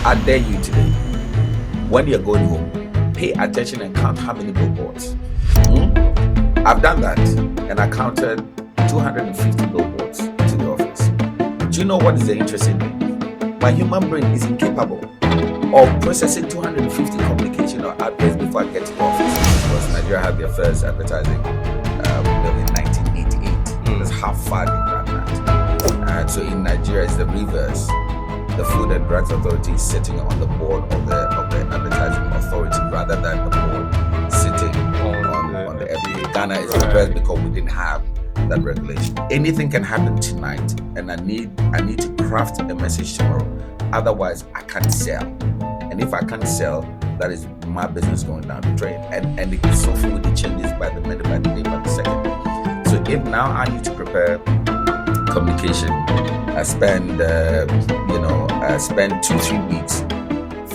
I dare you today, when you're going home, pay attention and count how many billboards. I've done that, and I counted 250 billboards to the office. Do you know what is the interesting thing? My human brain is incapable of processing 250 communication or adverts before I get to the office. Because Nigeria had their first advertising in 1988. That's how far they've done that. So in Nigeria, it's the reverse. The Food and Drugs Authority is sitting on the board of the advertising authority rather than the board sitting on the FDA. Ghana is reversed because we didn't have that regulation. Anything can happen tonight, and I need to craft a message tomorrow. Otherwise, I can't sell. And if I can't sell, that is my business going down the drain. And it is so fluid, it changes by the minute, by the day, by the second. So if now I need to prepare communication, I spend 2-3 weeks,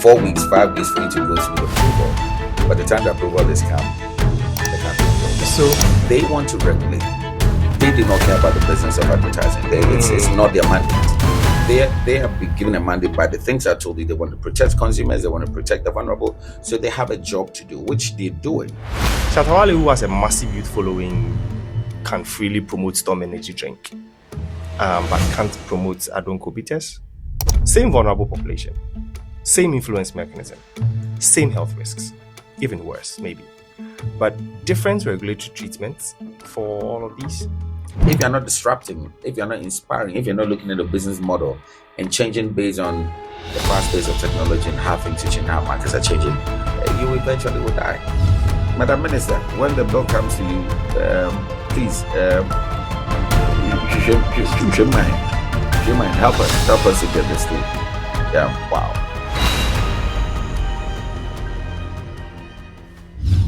4 weeks, 5 weeks for you to go through the approval. By the time the approval is come, they can't do it. So they want to regulate. They do not care about the business of advertising. It's not their mandate. They have been given a mandate by the things I told you. They want to protect consumers, they want to protect the vulnerable. So they have a job to do, which they're doing. Shatta Wale, who has a massive youth following, can freely promote Storm Energy drink, but can't promote Adonko bitters. Same vulnerable population, same influence mechanism, same health risks, even worse, maybe. But different regulatory treatments for all of these. If you're not disrupting, if you're not inspiring, if you're not looking at the business model and changing based on the fast pace of technology and how things are changing, how markets are changing, you eventually will die. Madam Minister, when the bill comes to you, please, you should mind. Help us to get this through. Yeah, wow.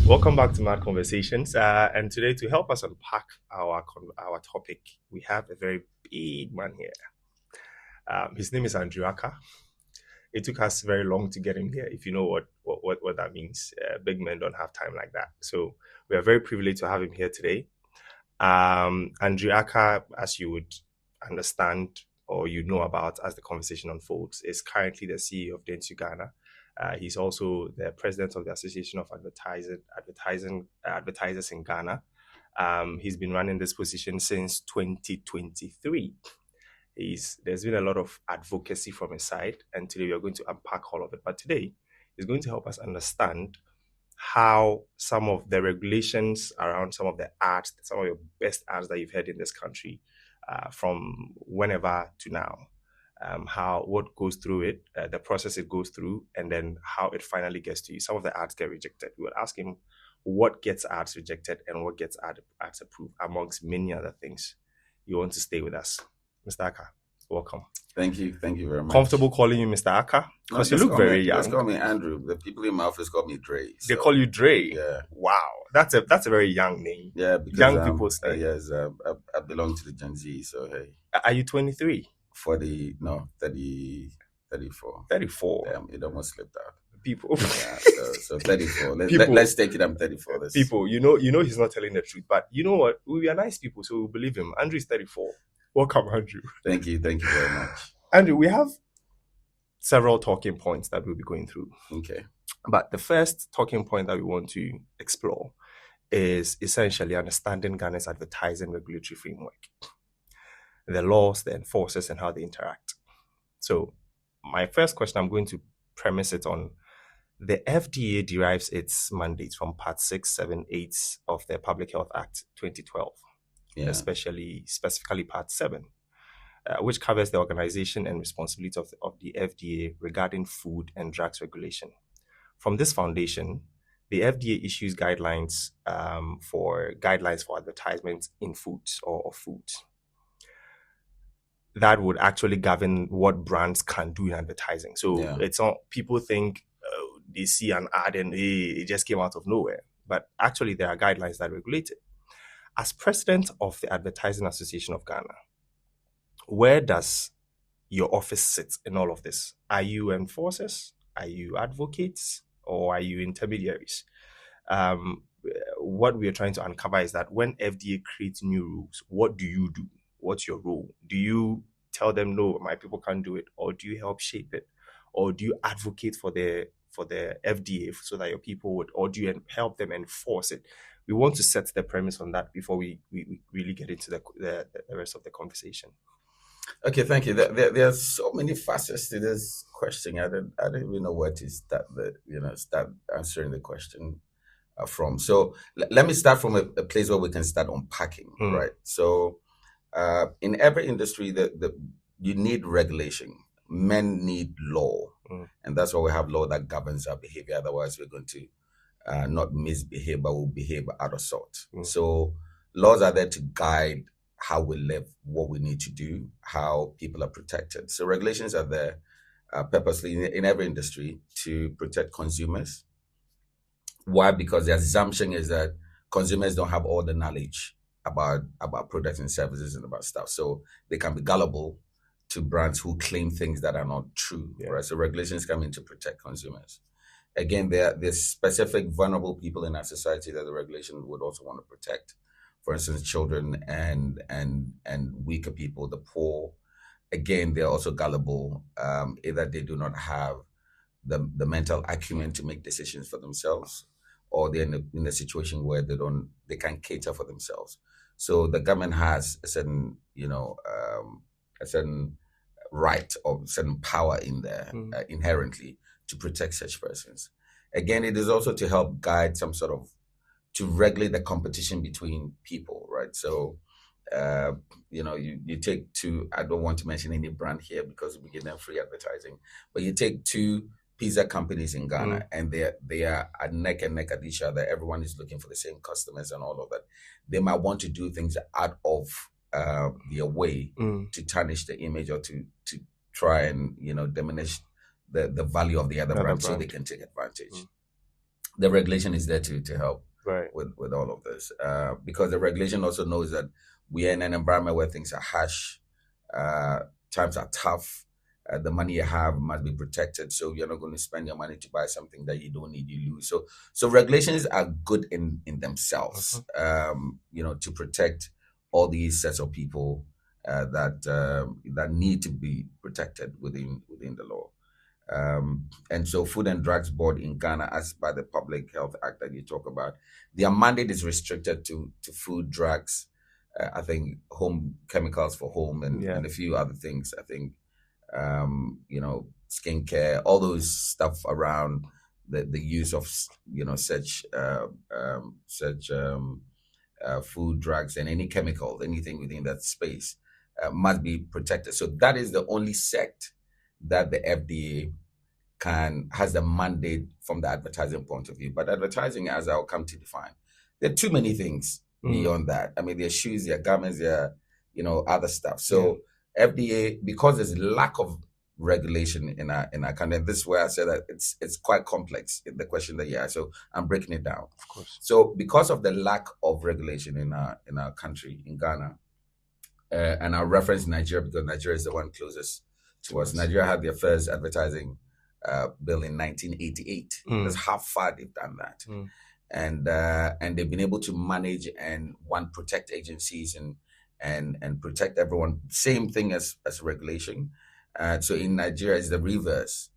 Welcome back to Mad Conversations, and today to help us unpack our topic, we have a very big man here. His name is Andrew Ackah. It took us very long to get him here, if you know what that means. Big men don't have time like that. So we are very privileged to have him here today. Andrew Ackah, as you would understand or you know about as the conversation unfolds, is currently the CEO of Dentsu Ghana. He's also the president of the Association of Advertisers in Ghana. He's been running this position since 2023. There's been a lot of advocacy from his side, and today we are going to unpack all of it. But today he's going to help us understand how some of the regulations around some of the ads, some of your best ads that you've heard in this country from whenever to now, what goes through it, the process it goes through, and then how it finally gets to you. Some of the ads get rejected. We will ask him what gets ads rejected and what gets ads approved, amongst many other things. You want to stay with us. Mr. Ackah, welcome. Thank you very much. Comfortable calling you Mr. Ackah? Because you look very young. Just call me Andrew. The people in my office call me Dre. So. They call you Dre? Yeah. Wow. That's a very young name. Yeah, because young people say. Yes, I belong to the Gen Z, so hey. Are you 23? 34. 34. Damn, it almost slipped out. People. Yeah, so 34. Let's take it. I'm 34. People, you know he's not telling the truth, but you know what? We are nice people, so we believe him. Andrew is 34. Welcome, Andrew. Thank you very much. Andrew, we have several talking points that we'll be going through. Okay. But the first talking point that we want to explore is essentially understanding Ghana's advertising regulatory framework, the laws, the enforcers, and how they interact. So my first question, I'm going to premise it on the FDA derives its mandate from Part 6, 7, 8 of the Public Health Act 2012, specifically Part 7, which covers the organization and responsibility of the FDA regarding food and drugs regulation. From this foundation, the FDA issues guidelines for advertisements in foods or foods. That would actually govern what brands can do in advertising. So It's not, people think they see an ad and it just came out of nowhere. But actually there are guidelines that regulate it. As president of the Advertising Association of Ghana, where does your office sit in all of this? Are you enforcers? Are you advocates? Or are you intermediaries? What we are trying to uncover is that when FDA creates new rules, what do you do? What's your role? Do you tell them, no, my people can't do it? Or do you help shape it? or do you advocate for the FDA so that your people would, or do you help them enforce it? We want to set the premise on that before we really get into the rest of the conversation. Okay, thank you. There are so many facets to this question. I don't even know where to start answering the question from. So let me start from a place where we can start unpacking, right? So in every industry, you need regulation. Men need law, and that's why we have law that governs our behavior. Otherwise, we're going to not misbehave, but we'll behave out of sort. So laws are there to guide how we live, what we need to do, how people are protected. So regulations are there purposely in every industry to protect consumers. Why? Because the assumption is that consumers don't have all the knowledge about products and services and about stuff. So they can be gullible to brands who claim things that are not true. Right? So regulations come in to protect consumers. Again, there's specific vulnerable people in our society that the regulation would also want to protect. For instance, children and weaker people, the poor. Again, they're also gullible. Either they do not have the mental acumen to make decisions for themselves, or they're in a situation where they can't cater for themselves. So the government has a certain, a certain right or certain power in there inherently to protect such persons. Again, it is also to help guide to regulate the competition between people, right? So, you take two, I don't want to mention any brand here because we give them free advertising, but you take two pizza companies in Ghana and they are at neck and neck at each other. Everyone is looking for the same customers and all of that. They might want to do things out of their way to tarnish the image or to try and, diminish the value of the other brand so they can take advantage. The regulation is there to help with all of this, because the regulation also knows that we are in an environment where things are harsh, times are tough, the money you have must be protected, so you're not going to spend your money to buy something that you don't need, you lose. So regulations are good in themselves, to protect all these sets of people that need to be protected within the law. And so Food and Drugs Board in Ghana, as by the Public Health Act that you talk about, their mandate is restricted to food, drugs, I think home chemicals for home and a few other things. I think, skincare, all those stuff around the use of, such food, drugs, and any chemicals, anything within that space must be protected. So that is the only sect that the FDA has the mandate from the advertising point of view. But advertising, as I'll come to define, there are too many things beyond that. I mean, there are shoes, there are garments, there are, other stuff. So FDA, because there's lack of regulation in our country, and this is where I said that it's quite complex, the question that you asked. So I'm breaking it down. Of course. So because of the lack of regulation in our country, in Ghana, and I'll reference Nigeria because Nigeria is the one closest to us. Nigeria had their first advertising bill in 1988. That's how far they've done that. And they've been able to manage and protect agencies and protect everyone. Same thing as regulation. So in Nigeria, it's the reverse.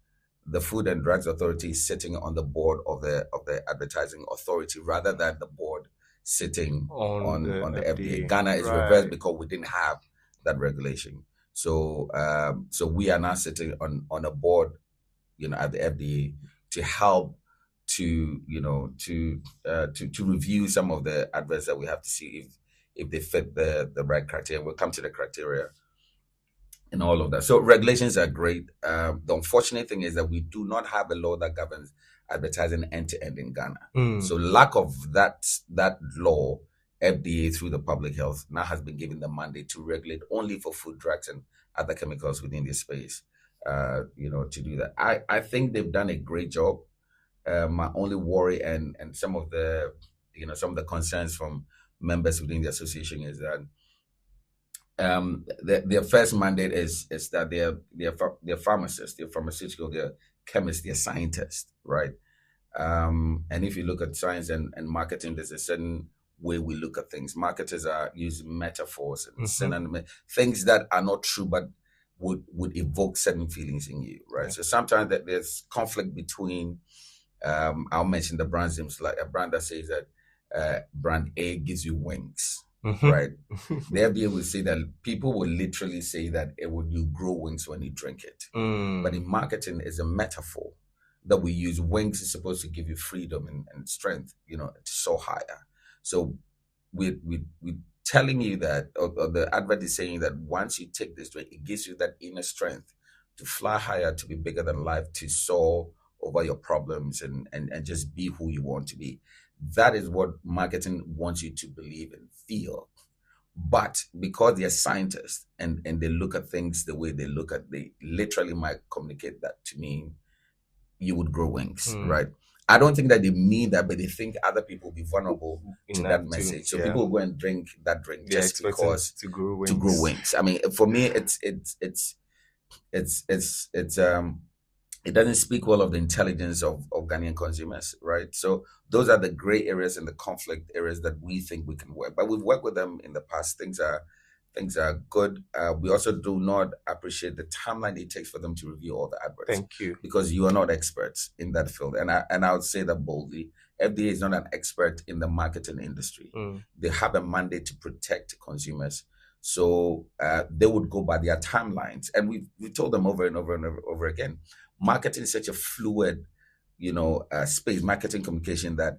The Food and Drugs Authority is sitting on the board of the advertising authority rather than the board sitting on the FDA. Ghana is reversed because we didn't have that regulation. So we are now sitting on a board, at the FDA to help to review some of the adverts that we have to see if they fit the right criteria. We'll come to the criteria and all of that. So regulations are great. The unfortunate thing is that we do not have a law that governs advertising end to end in Ghana. So lack of that law, FDA through the public health now has been given the mandate to regulate only for food, drugs, and other chemicals within this space. To do that, I think they've done a great job. My only worry and some of the concerns from members within the association is that their first mandate is that they're pharmacists, they're pharmaceutical, they're chemists, they're scientists, right? And if you look at science and marketing, there's a certain way we look at things. Marketers are using metaphors and synonyms, things that are not true, but would evoke certain feelings in you, right? Yeah. So sometimes that there's conflict between. I'll mention the brand names, like a brand that says that brand A gives you wings, right? The FDA will say that people will literally say that you grow wings when you drink it. But in marketing, is a metaphor that we use. Wings is supposed to give you freedom and strength, to soar higher. So we telling you that, or the advert is saying that once you take this drink, it gives you that inner strength to fly higher, to be bigger than life, to soar over your problems and just be who you want to be. That is what marketing wants you to believe and feel. But because they're scientists and they look at things the way they look at, they literally might communicate that to mean you would grow wings, right? I don't think that they mean that, but they think other people will be vulnerable to that message. So people will go and drink that drink just because to grow wings. I mean, for me, it doesn't speak well of the intelligence of Ghanaian consumers, right? So those are the gray areas and the conflict areas that we think we can work. But we've worked with them in the past. Things are good. We also do not appreciate the timeline it takes for them to review all the adverts. Thank you. Because you are not experts in that field. And I would say that boldly. FDA is not an expert in the marketing industry. They have a mandate to protect consumers. So they would go by their timelines. And we told them over and over and over again, marketing is such a fluid, space, marketing communication, that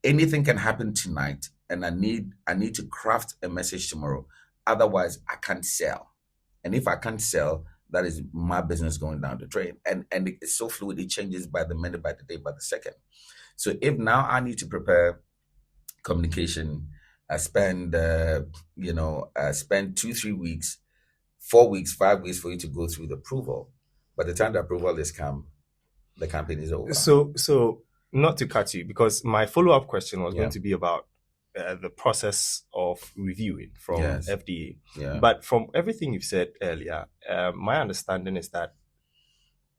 anything can happen tonight, and I need to craft a message tomorrow. Otherwise, I can't sell. And if I can't sell, that is my business going down the drain. And it's so fluid, it changes by the minute, by the day, by the second. So if now I need to prepare communication, I spend 2-3 weeks, 4 weeks, 5 weeks for you to go through the approval. By the time the approval is come, the campaign is over. So not to cut you, because my follow-up question was going to be about the process of reviewing from FDA. Yeah. But from everything you've said earlier, my understanding is that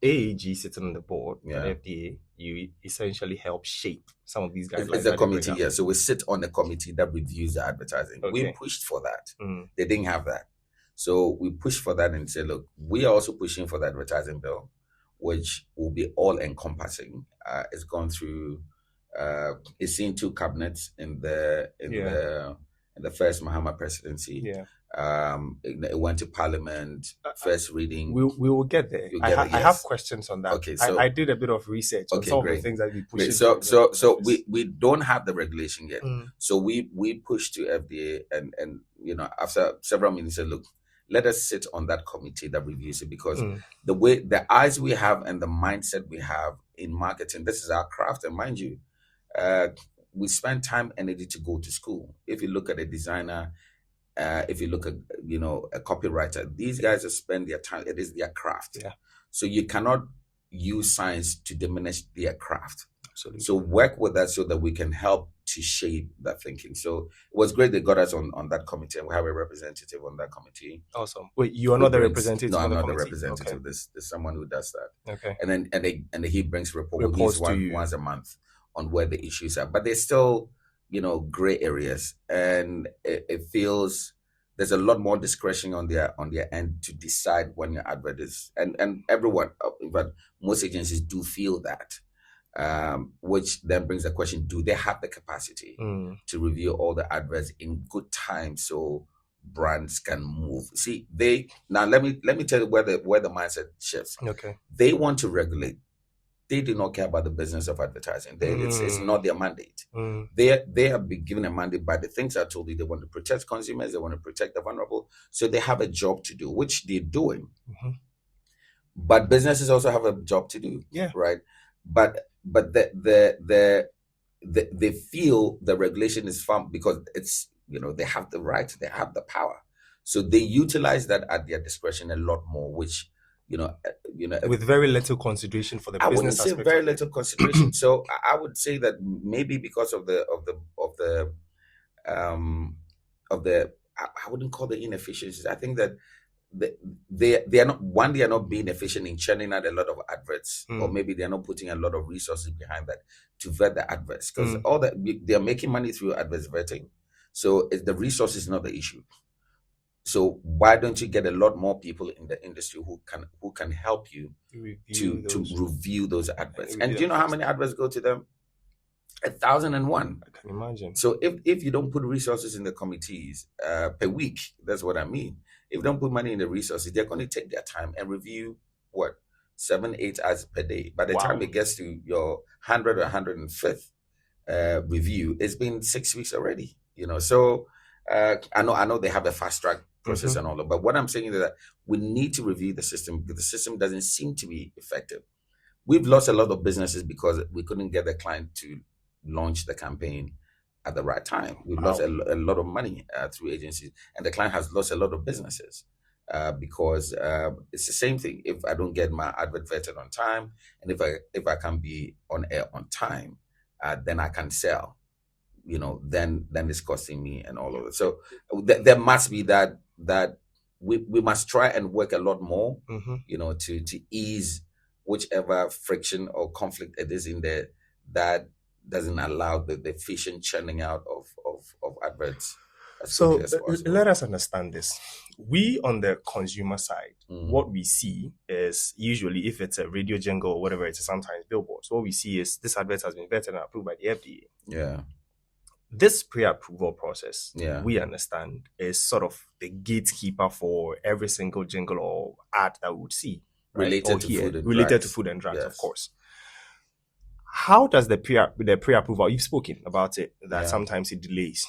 AAG sitting on the board, FDA, you essentially help shape some of these guidelines. It's a committee, yeah. So we sit on a committee that reviews the advertising. Okay. We pushed for that. They didn't have that. So we pushed for that and said, look, we are also pushing for the advertising bill, which will be all encompassing. It's gone through, it's seen 2 cabinets in the first Mahama presidency. Yeah. It went to Parliament, first reading. We will get there. I have questions on that. Okay, so I did a bit of research on some of the things that we pushed. So we don't have the regulation yet. So we pushed to FDA and after several meetings said, look, let us sit on that committee that reviews it, because the eyes we have and the mindset we have in marketing, this is our craft. And mind you, we spend time and energy to go to school. If you look at a designer, if you look at a copywriter, these guys have spent their time. It is their craft. Yeah. So you cannot use science to diminish their craft. Absolutely. So work with us so that we can help to shape that thinking. So it was great they got us on that committee, and we have a representative on that committee. Awesome. Wait, you are not the representative? No, I'm not the committee? representative. Okay. There's someone who does that. Okay. And then he brings reports to you once a month on where the issues are. But there's still, gray areas, and it feels there's a lot more discretion on their end to decide when your advert is, and everyone, but most agencies do feel that. Which then brings the question, do they have the capacity to review all the adverts in good time so brands can move? See, let me tell you where the mindset shifts. Okay. They want to regulate. They do not care about the business of advertising. It's not their mandate. They have been given a mandate by the things I told you. They want to protect consumers. They want to protect the vulnerable. So they have a job to do, which they're doing. But businesses also have a job to do. Yeah. Right. But they feel the regulation is firm because it's, they have the right, they have the power. So they utilize that at their discretion a lot more, which, with very little consideration for the business. I wouldn't say very little consideration. So I would say that maybe because of the I wouldn't call the inefficiencies. I think that they are not being efficient in churning out a lot of adverts, or maybe they're not putting a lot of resources behind that to vet the adverts, because all that they're making money through advertising. So the resource is not the issue. So why don't you get a lot more people in the industry who can help you to review those adverts? And do you know how many adverts go to them? 1,001. I can imagine. So if you don't put resources in the committees per week, that's what I mean. If you don't put money in the resources, they're going to take their time and review 7-8 ads per day. By the time it gets to your 100 or 105th review, it's been 6 weeks already. So I know they have a fast track process and all that, but what I'm saying is that we need to review the system because the system doesn't seem to be effective. We've lost a lot of businesses because we couldn't get the client to launch the campaign at the right time. We've lost a lot of money through agencies, and the client has lost a lot of businesses because it's the same thing. If I don't get my advert vetted on time, and if I can be on air on time, then I can sell. Then it's costing me and all of it. So there must be that we must try and work a lot more, to ease whichever friction or conflict it is in there that doesn't allow the efficient churning out of adverts. So let us understand this. We on the consumer side, what we see is usually if it's a radio jingle or whatever, it's sometimes billboards. What we see is this advert has been vetted and approved by the FDA. Yeah. This pre-approval process, we understand, is sort of the gatekeeper for every single jingle or ad that we would see. Related to food and drugs, of course. How does the pre-approval, you've spoken about it, that sometimes it delays.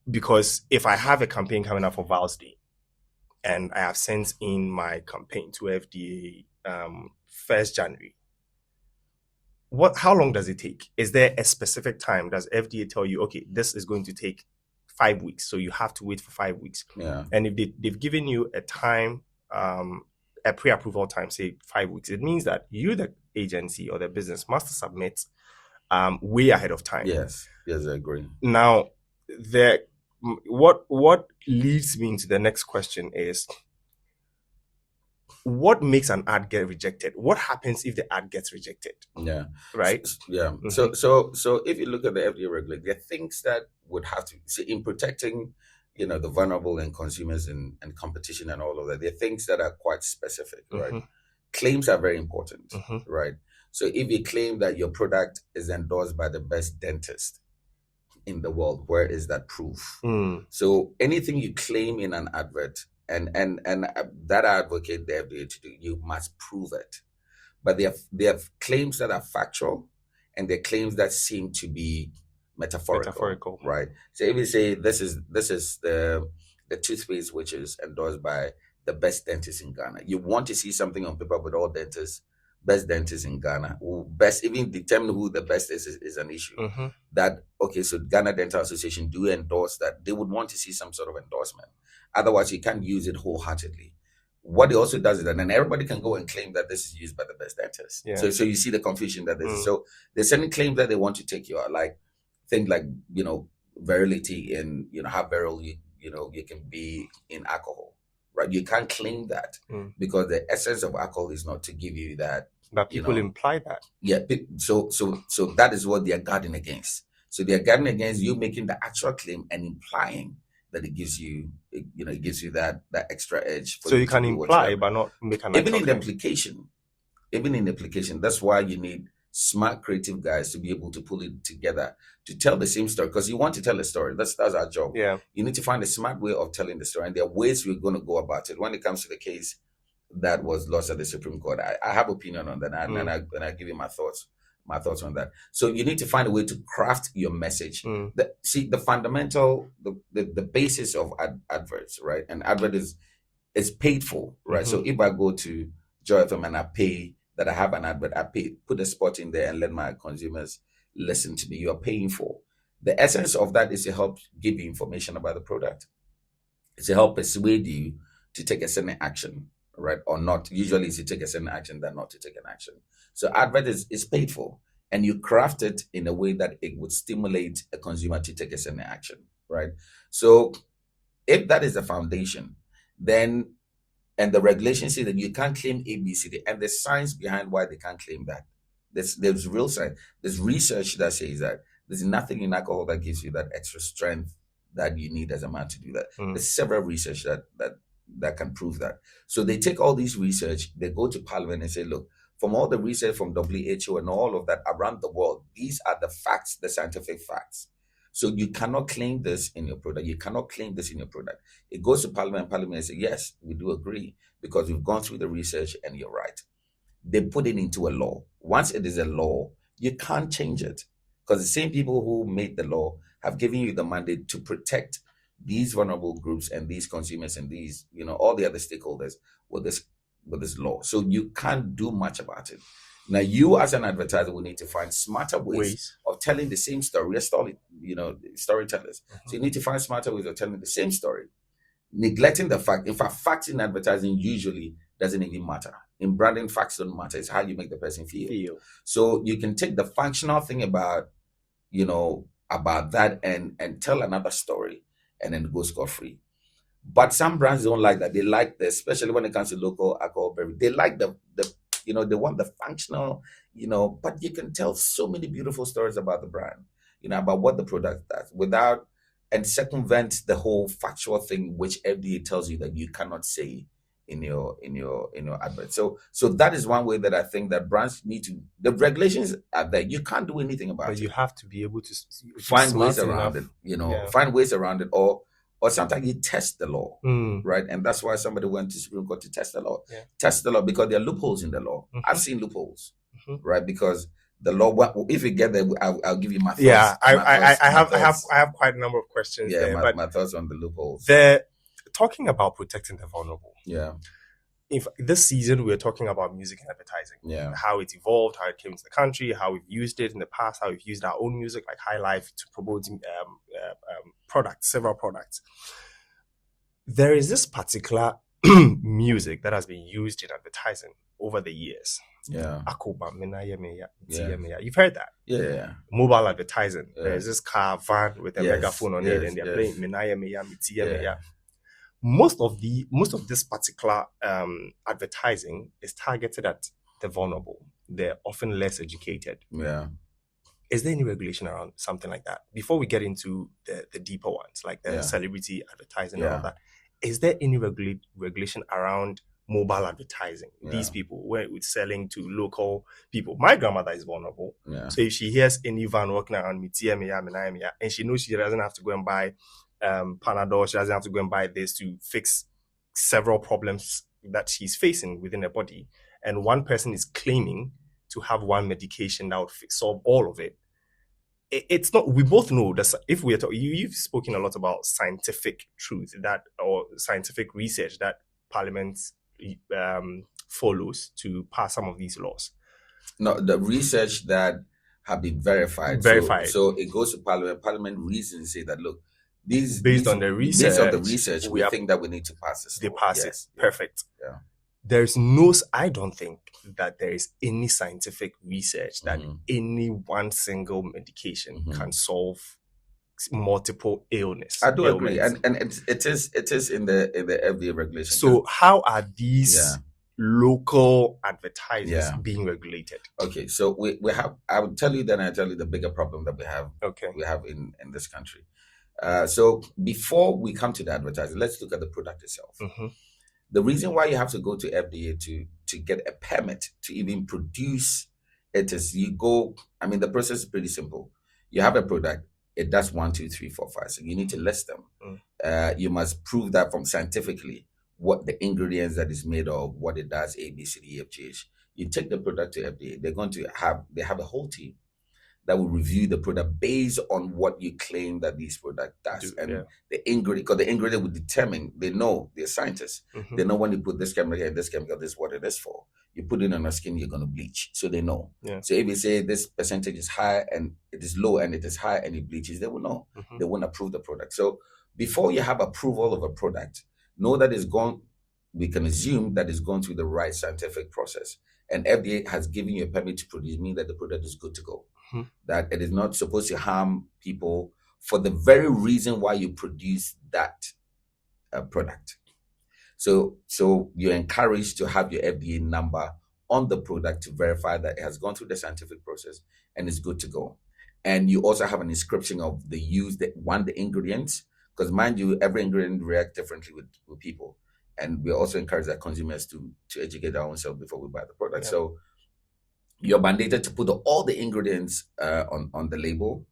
Because if I have a campaign coming up for Val's Day, and I have sent in my campaign to FDA 1st January, how long does it take? Is there a specific time? Does FDA tell you, okay, this is going to take 5 weeks, so you have to wait for 5 weeks? Yeah. And if they've given you a time, a pre-approval time, say 5 weeks, it means that you, the agency or the business, must submit way ahead of time. Yes, I agree. Now, what leads me into the next question is, what makes an ad get rejected? What happens if the ad gets rejected? Yeah. Right? Yeah. So if you look at the FDA regulation, there are things that would have to see in protecting the vulnerable and consumers and competition and all of that. There are things that are quite specific, right? Claims are very important, right? So if you claim that your product is endorsed by the best dentist in the world, where is that proof? So anything you claim in an advert, and that I advocate the FDA to do, you must prove it. But they have claims that are factual, and they're claims that seem to be metaphorical, right? So if you say this is the toothpaste which is endorsed by the best dentist in Ghana, you want to see something on paper with all dentists, best dentists in Ghana, best, even determine who the best is an issue. That so Ghana Dental Association do endorse that. They would want to see some sort of endorsement. Otherwise, you can't use it wholeheartedly. What it also does is that then everybody can go and claim that this is used by the best dentist. Yeah. So you see the confusion that there's. So there's certain claims that they want to take you out, like things like virility and how virile you can be in alcohol, right? You can't claim that because the essence of alcohol is not to give you that. But people imply that. Yeah. So that is what they are guarding against. So they are guarding against you making the actual claim and implying that it gives you, it gives you that extra edge. So you can imply but not make an even in the application. That's why you need smart creative guys to be able to pull it together to tell the same story, because you want to tell a story. That's our job. Yeah. You need to find a smart way of telling the story, and there are ways we're going to go about it. When it comes to the case that was lost at the Supreme Court, I have opinion on that, and I give you my thoughts on that. So you need to find a way to craft your message. The fundamental, the basis of adverts, right? And advert is paid for, right? So if I go to Joy FM and I pay that I have an advert, I put a spot in there and let my consumers listen to me. You are paying for. The essence of that is to help give you information about the product. It's to help persuade you to take a certain action, right? Or not. Usually it's to take a certain action than not to take an action. So advert is paid for, and you craft it in a way that it would stimulate a consumer to take a certain action, right? So if that is the foundation, then, and the regulations say that you can't claim ABCD, and there's science behind why they can't claim that. There's real science. There's research that says that there's nothing in alcohol that gives you that extra strength that you need as a man to do that. There's several research that can prove that. So they take all these research, they go to Parliament and say, look, from all the research from WHO and all of that around the world, these are the facts, the scientific facts. So you cannot claim this in your product. You cannot claim this in your product. It goes to Parliament, and Parliament says, yes, we do agree because we've gone through the research and you're right. They put it into a law. Once it is a law, you can't change it because the same people who made the law have given you the mandate to protect these vulnerable groups and these consumers and these, all the other stakeholders with this law. So you can't do much about it. Now, you as an advertiser will need to find smarter ways of telling the same story. We're storytellers. So you need to find smarter ways of telling the same story, neglecting the fact. In fact, facts in advertising usually doesn't even matter. In branding, facts don't matter. It's how you make the person feel. So you can take the functional thing about that and tell another story and then go scot-free. But some brands don't like that. They like this, especially when it comes to local alcohol beverage. They like the they want the functional, but you can tell so many beautiful stories about the brand, about what the product does and circumvent the whole factual thing, which FDA tells you that you cannot say in your advert. So that is one way that I think that brands need to, the regulations are there. You can't do anything about it. But you have to be able to find ways around it, find ways around it, or sometimes you test the law, right? And that's why somebody went to Supreme Court to test the law. Test the law because there are loopholes in the law. I've seen loopholes, right? Because the law, if you get there, I'll give you my thoughts. Yeah, I have quite a number of questions. Yeah, there, my thoughts on the loopholes. They're talking about protecting the vulnerable. Yeah. If this season we're talking about music and advertising, how it evolved, how it came to the country, how we've used it in the past, how we've used our own music like High Life to promote several products. There is this particular music that has been used in advertising over the years. Yeah. You've heard that? Yeah. Mobile advertising. There's this car van with a megaphone on it and they're playing Menaya Meya, Mitia Meya. Most of this particular advertising is targeted at the vulnerable. They're often less educated. Yeah. Is there any regulation around something like that? Before we get into the deeper ones, like the celebrity advertising and all that, is there any regulation around mobile advertising? These people, where it's selling to local people. My grandmother is vulnerable. So if she hears any van walking around, and she knows she doesn't have to go and buy Panadol, she doesn't have to go and buy this to fix several problems that she's facing within her body. And one person is claiming to have one medication that would solve all of it. It's not. We both know that if we are talking, you've spoken a lot about scientific truth or scientific research that Parliament follows to pass some of these laws. No, the research that have been verified. So it goes to Parliament. Parliament reasons say that look, based on the research, we think that we need to pass this. They pass it. Perfect. Yeah. I don't think that there is any scientific research that any one single medication can solve multiple illness. I do agree, and it is in the FDA regulation. So how are these local advertisers being regulated? Okay, so we have. I will tell you then. I tell you the bigger problem that we have. We have in this country. So before we come to the advertising, let's look at the product itself. The reason why you have to go to FDA to get a permit to even produce it is the process is pretty simple. You have a product, it does 1, 2, 3, 4, 5. So you need to list them. You must prove that from scientifically what the ingredients that is made of, what it does, A, B, C, D, E, F, G, H. You take the product to FDA. They have a whole team that will review the product based on what you claim that this product does. The ingredient, because the ingredient will determine, they're scientists. They know when you put this chemical here and this chemical, this is what it is for. You put it on your skin, you're going to bleach. So they know. So if you say this percentage is high and it is low and it is high and it bleaches, they will know. They won't approve the product. So before you have approval of a product, know that we can assume that it's gone through the right scientific process. And FDA has given you a permit to produce, meaning that the product is good to go. That it is not supposed to harm people for the very reason why you produce that product. So you're encouraged to have your FDA number on the product to verify that it has gone through the scientific process and is good to go. And you also have an inscription of the ingredients, Because mind you, every ingredient reacts differently with people. And we also encourage our consumers to educate our own self before we buy the product. Yeah. So you're mandated to put all the ingredients on the label.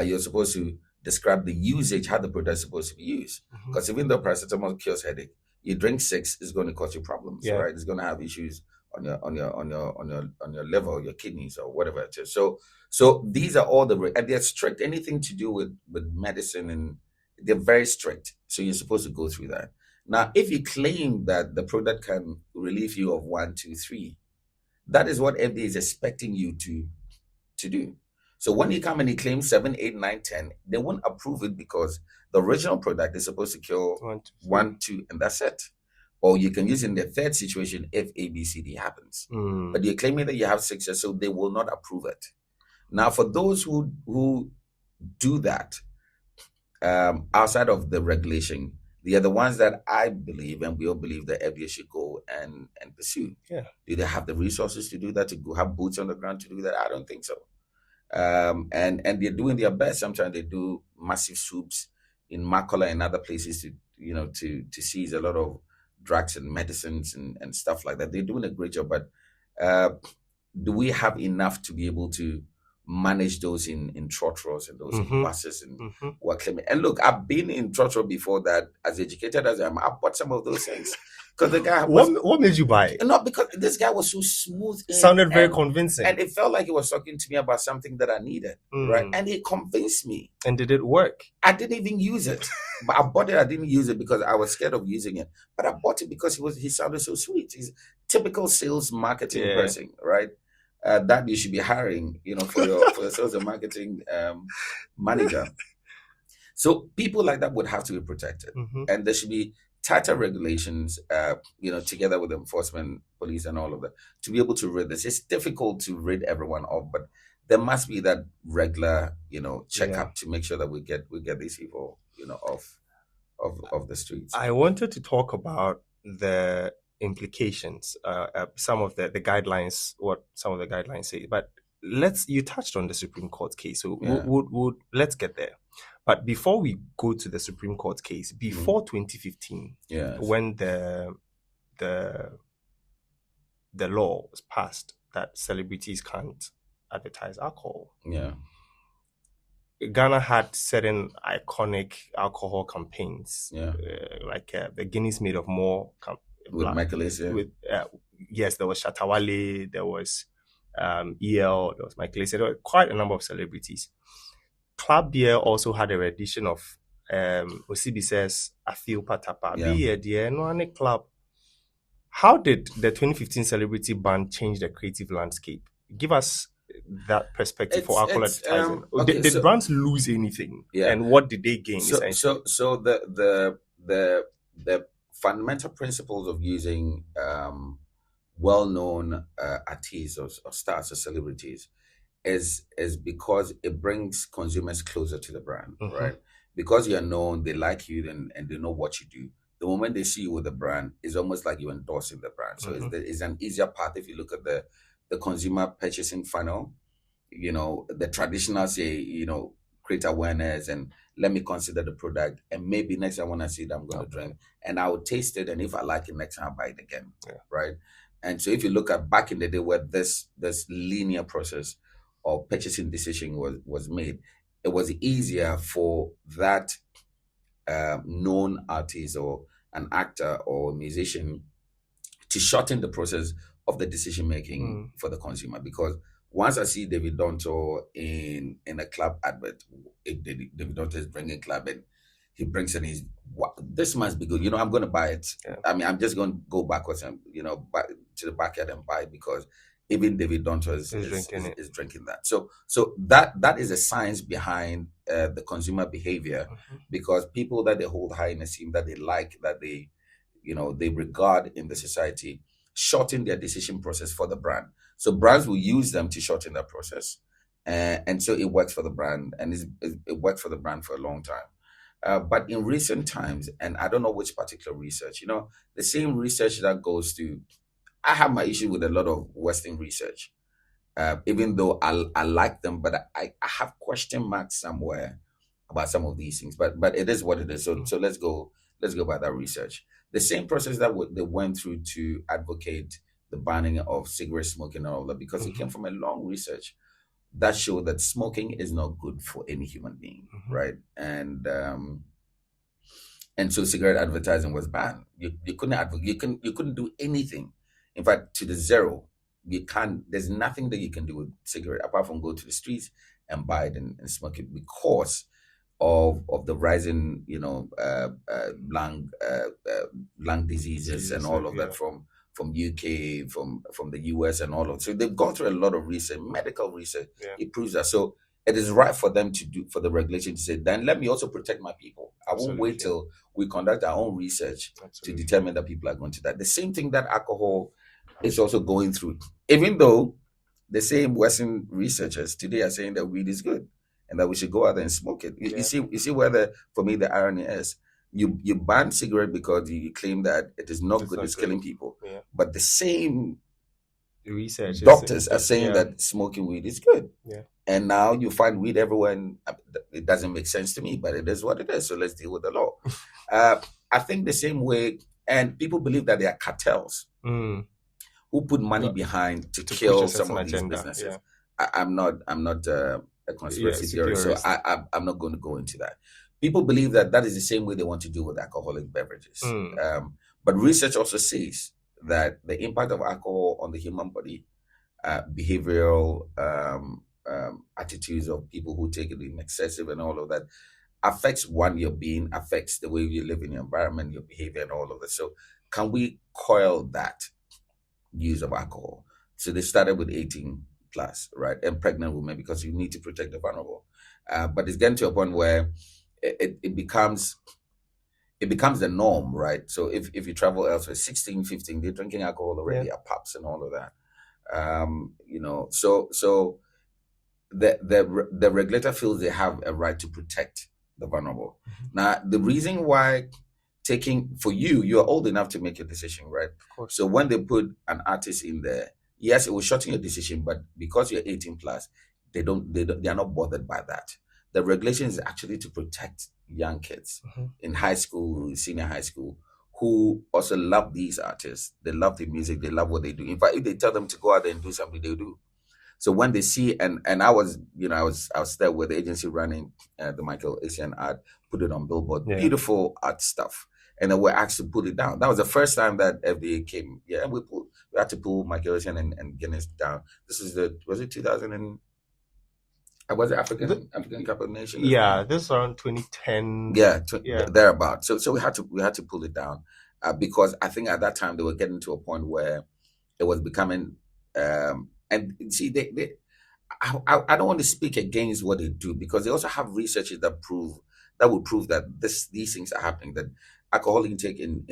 You're supposed to describe the usage, how the product is supposed to be used. Because even though paracetamol cures headache, you drink 6, it's going to cause you problems, right? It's going to have issues on your liver, your kidneys, or whatever it is. So these are all and they're strict. Anything to do with medicine, and they're very strict. So you're supposed to go through that. Now, if you claim that the product can relieve you of 1, 2, 3, that is what FDA is expecting you to do. So when you come and you claim 7, 8, 9, 10, they won't approve it because the original product is supposed to cure 1, 2, and that's it. Or you can use it in the third situation if A, B, C, D happens. But you're claiming that you have 6, so they will not approve it. Now, for those who do that outside of the regulation, they are the ones that I believe, and we all believe, that FDA should go and pursue. Do they have the resources to do that, to go have boots on the ground to do that? I don't think so. And they're doing their best. Sometimes they do massive swoops in Makola and other places to seize a lot of drugs and medicines and stuff like that. They're doing a great job, but do we have enough to be able to manage those in trotros and those in buses and work claiming? And look, I've been in trotro before that. As educated as I am, I bought some of those things. Because the guy what made you buy it? Not because this guy was so smooth. Sounded very convincing. And it felt like he was talking to me about something that I needed. Right? And he convinced me. And did it work? I didn't even use it. But I bought it. I didn't use it because I was scared of using it. But I bought it because he sounded so sweet. He's a typical sales marketing person, right? That you should be hiring, for your sales and marketing manager. So people like that would have to be protected, and there should be tighter regulations, together with enforcement, police, and all of that, to be able to rid this. It's difficult to rid everyone off, but there must be that regular, checkup to make sure that we get these people, off the streets. I wanted to talk about the implications, some of the guidelines, what some of the guidelines say. But you touched on the Supreme Court case, so let's get there. But before we go to the Supreme Court case, before 2015, when the law was passed that celebrities can't advertise alcohol, Ghana had certain iconic alcohol campaigns, like the Guinness Made of More with Michael Essien. Yes, there was Shatawale, there was EL, there was Michael Essien. There were quite a number of celebrities. Club Beer also had a rendition of Osibi says Afil Patapa. Beer, dear, no any club. How did the 2015 celebrity ban change the creative landscape? Give us that perspective for alcohol advertising. Did brands lose anything? And what did they gain? So the fundamental principles of using well-known artists or stars or celebrities is because it brings consumers closer to the brand, right? Because you're known, they like you, and they know what you do. The moment they see you with the brand, it's almost like you're endorsing the brand. So it's an easier path. If you look at the consumer purchasing funnel, the traditional say, create awareness and let me consider the product, and maybe next time when I see it, I'm going to drink, and I will taste it, and if I like it, next time I'll buy it again, right? And so if you look at back in the day where this linear process of purchasing decision was made, it was easier for that known artist or an actor or musician to shorten the process of the decision making for the consumer. Because once I see David Donto in a club advert, if David Donto is bringing club and he brings in this must be good. I'm going to buy it. I mean, I'm just going to go backwards and back to the backyard and buy it because even David Donto is drinking that. So that is a science behind the consumer behavior, because people that they hold high in esteem, that they like, that they regard in the society, shorten their decision process for the brand. So brands will use them to shorten that process, and so it works for the brand, and it worked for the brand for a long time. But in recent times, and I don't know which particular research, the same research that goes to, I have my issue with a lot of Western research, even though I like them, but I have question marks somewhere about some of these things. But it is what it is. So let's go by that research. The same process that they went through to advocate the banning of cigarette smoking and all that, because it came from a long research that showed that smoking is not good for any human being, right? And so cigarette advertising was banned. You couldn't you couldn't do anything. In fact, to the zero, you can't. There's nothing that you can do with cigarette apart from go to the streets and buy it and smoke it, because of the rising, lung diseases and all of that from UK, from the US and all of. So they've gone through a lot of research, medical research. It proves that. So it is right for them for the regulation to say, then let me also protect my people. I won't wait till we conduct our own research to determine that people are going to die. The same thing that alcohol is also going through, even though the same Western researchers today are saying that weed is good and that we should go out there and smoke it. You see where for me the irony is. You ban cigarette because you claim that it is not good, it's killing people. But the same research doctors are saying that smoking weed is good. And now you find weed everywhere, and it doesn't make sense to me, but it is what it is. So let's deal with the law. I think the same way, and people believe that there are cartels who put money behind to kill some of these businesses. I'm not a conspiracy theorist, so I'm not going to go into that. People believe that is the same way they want to do with alcoholic beverages. But research also says that the impact of alcohol on the human body, behavioral attitudes of people who take it in excessive and all of that, affects your being, affects the way you live in your environment, your behavior and all of that. So can we coil that use of alcohol? So they started with 18 plus, right? And pregnant women, because you need to protect the vulnerable. But it's getting to a point where it becomes the norm, right? So if you travel elsewhere, 16, 15, they're drinking alcohol already at pubs and all of that. So the regulator feels they have a right to protect the vulnerable. Now, the reason why you're old enough to make a decision, right? So when they put an artist in there, yes, it will shorten your decision, but because you're 18 plus, they are not bothered by that. The regulation is actually to protect young kids in high school, senior high school, who also love these artists. They love the music. They love what they do. In fact, if they tell them to go out there and do something, they do. So when they see, and I was there with the agency running the Michael Asian art, put it on Billboard, beautiful art stuff. And then we're asked to pull it down. That was the first time that FDA came. And we had to pull Michael Asian and Guinness down. This is was it 2000 and, was it African Cup of Nations? Yeah, this is around 2010. Thereabout. So we had to pull it down because I think at that time they were getting to a point where it was becoming and see I don't want to speak against what they do, because they also have researches that would prove that these things are happening, that alcohol intake in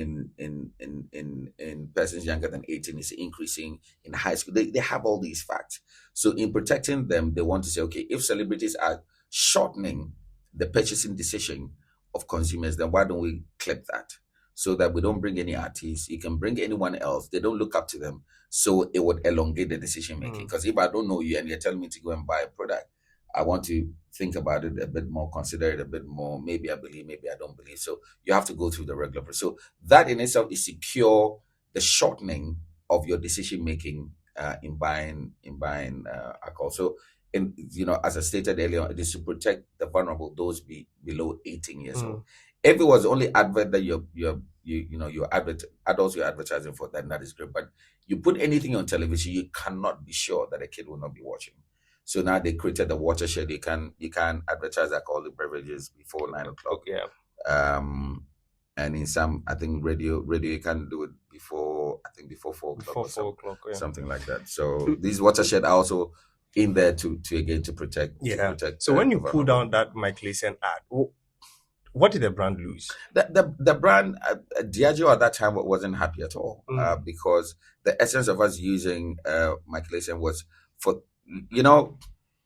persons younger than 18 is increasing in high school. They have all these facts. So in protecting them, they want to say, okay, if celebrities are shortening the purchasing decision of consumers, then why don't we clip that so that we don't bring any artists? You can bring anyone else. They don't look up to them. So it would elongate the decision making. Because if I don't know you and you're telling me to go and buy a product, I want to think about it a bit more, consider it a bit more. Maybe I believe, maybe I don't believe. So you have to go through the regular process. So that in itself is secure the shortening of your decision making in buying alcohol. So, as I stated earlier, it is to protect the vulnerable, those below 18 years old. If it was only advert that adults you're advertising for, then that is great. But you put anything on television, you cannot be sure that a kid will not be watching. So now they created the watershed. You can advertise alcoholic beverages before 9 o'clock. And in some, I think radio you can do it before 4 o'clock. Something like that. So these watershed are also in there to protect. So when you pull down that Michael Asian ad, what did the brand lose? The brand, Diageo at that time wasn't happy at all because the essence of us using Michael Asian was for,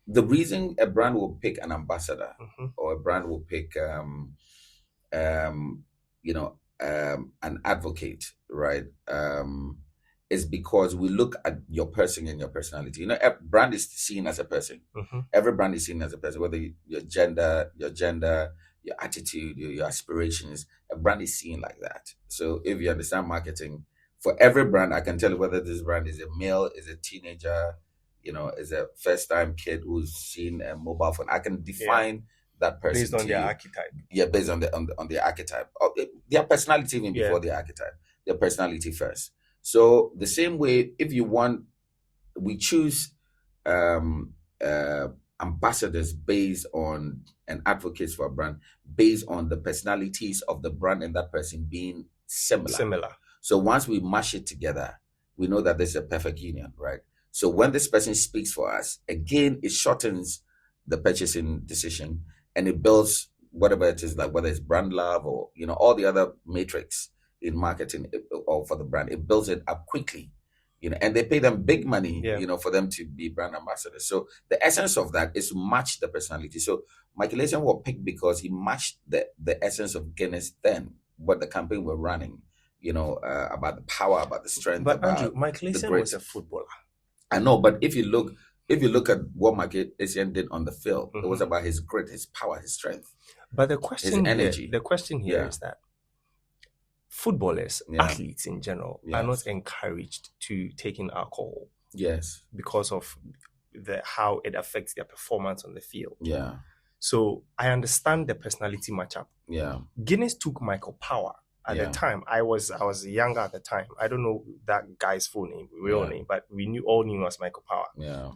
the reason a brand will pick an ambassador or a brand will pick, an advocate, right? is because we look at your person and your personality. You know, a brand is seen as a person. Mm-hmm. Every brand is seen as a person, whether your gender, your attitude, your aspirations. A brand is seen like that. So if you understand marketing, for every brand, I can tell you whether this brand is a male, is a teenager, is a first-time kid who's seen a mobile phone. I can define that person based on to their you. archetype. Yeah, based on their archetype, their personality even before their archetype. Their personality first. So the same way, if you want, we choose ambassadors based on and advocates for a brand based on the personalities of the brand and that person being similar. So once we mash it together, we know that there's a perfect union, right? So when this person speaks for us, again, it shortens the purchasing decision and it builds whatever it is, like whether it's brand love or all the other matrix in marketing or for the brand. It builds it up quickly, and they pay them big money, for them to be brand ambassadors. So the essence of that is to match the personality. So Michael Eason was picked because he matched the essence of Guinness then, what the campaign were running, about the power, about the strength. But Andrew, Michael Eason was a footballer. I know, but if you look at what Michael Eason did on the field, it was about his grit, his power, his strength. But the question, energy. The question here is that footballers, athletes in general, are not encouraged to take in alcohol. Yes, because of how it affects their performance on the field. Yeah. So I understand the personality matchup. Yeah. Guinness took Michael Power at the time. I was younger at the time. I don't know that guy's full name, real name, but we all knew him as Michael Power. Yeah.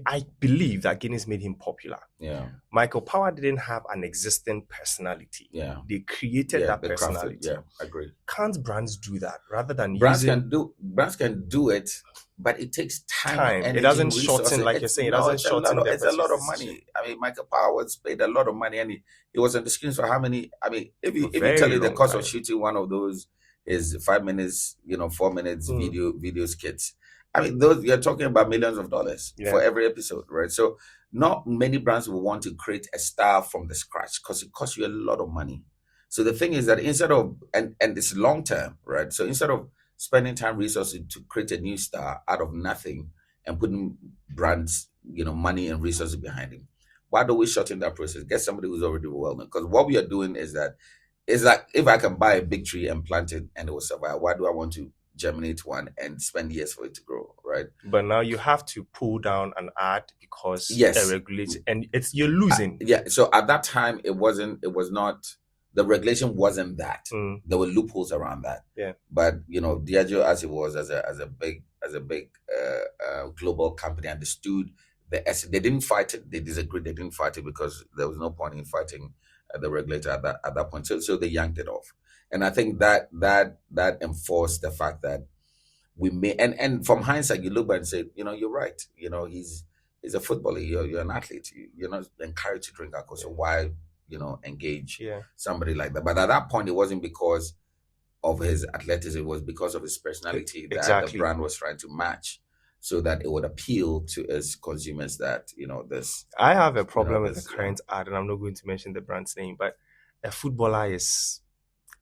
I believe that Guinness made him popular. Yeah. Michael Power didn't have an existing personality. Yeah. They created that personality. Yeah, agree. Can't brands do that rather than brands can do it, but it takes time. It doesn't shorten, like you're saying. It doesn't shorten. It's a lot of money. I mean, Michael Power was paid a lot of money, and he was on the screens for how many? I mean, if you tell you the cost of shooting one of those is 5 minutes, 4 minutes video skits. I mean, those you're talking about millions of dollars for every episode, right? So not many brands will want to create a star from the scratch because it costs you a lot of money. So the thing is that instead of, and it's long term, right? So instead of spending time, resources to create a new star out of nothing and putting brands, money and resources behind him, why don't we shorten that process? Get somebody who's already well known. Because what we are doing is that it's like if I can buy a big tree and plant it and it will survive, why do I want to germinate one and spend years for it to grow, right? But now you have to pull down an ad because a regulation, and you're losing. So at that time, it was not, the regulation wasn't that. There were loopholes around that. Yeah. But Diageo, as it was, as a big global company, understood the essence. They didn't fight it. They disagreed. They didn't fight it because there was no point in fighting the regulator at that point. So they yanked it off. And I think that enforced the fact that we may, and from hindsight, you look back and say, you're right. He's a footballer. You're an athlete. You're not encouraged to drink alcohol. So why, engage somebody like that? But at that point, it wasn't because of his athleticism. It was because of his personality that the brand was trying to match, so that it would appeal to us consumers that, this. I have a problem with the current ad, and I'm not going to mention the brand's name, but a footballer is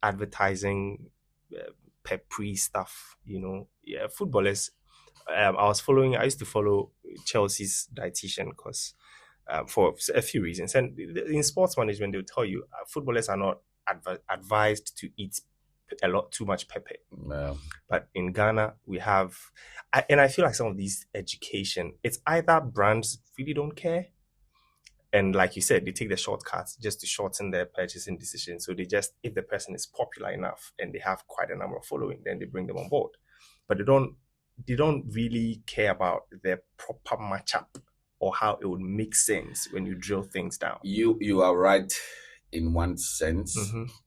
advertising peppery stuff, footballers. I used to follow Chelsea's dietitian because for a few reasons, and in sports management they'll tell you footballers are not advised to eat too much pepper. But in Ghana we have, and I feel like some of these education, it's either brands really don't care, and like you said, they take the shortcuts just to shorten their purchasing decision. So they just, if the person is popular enough and they have quite a number of following, then they bring them on board. But they don't really care about their proper matchup or how it would make sense when you drill things down. You are right in one sense.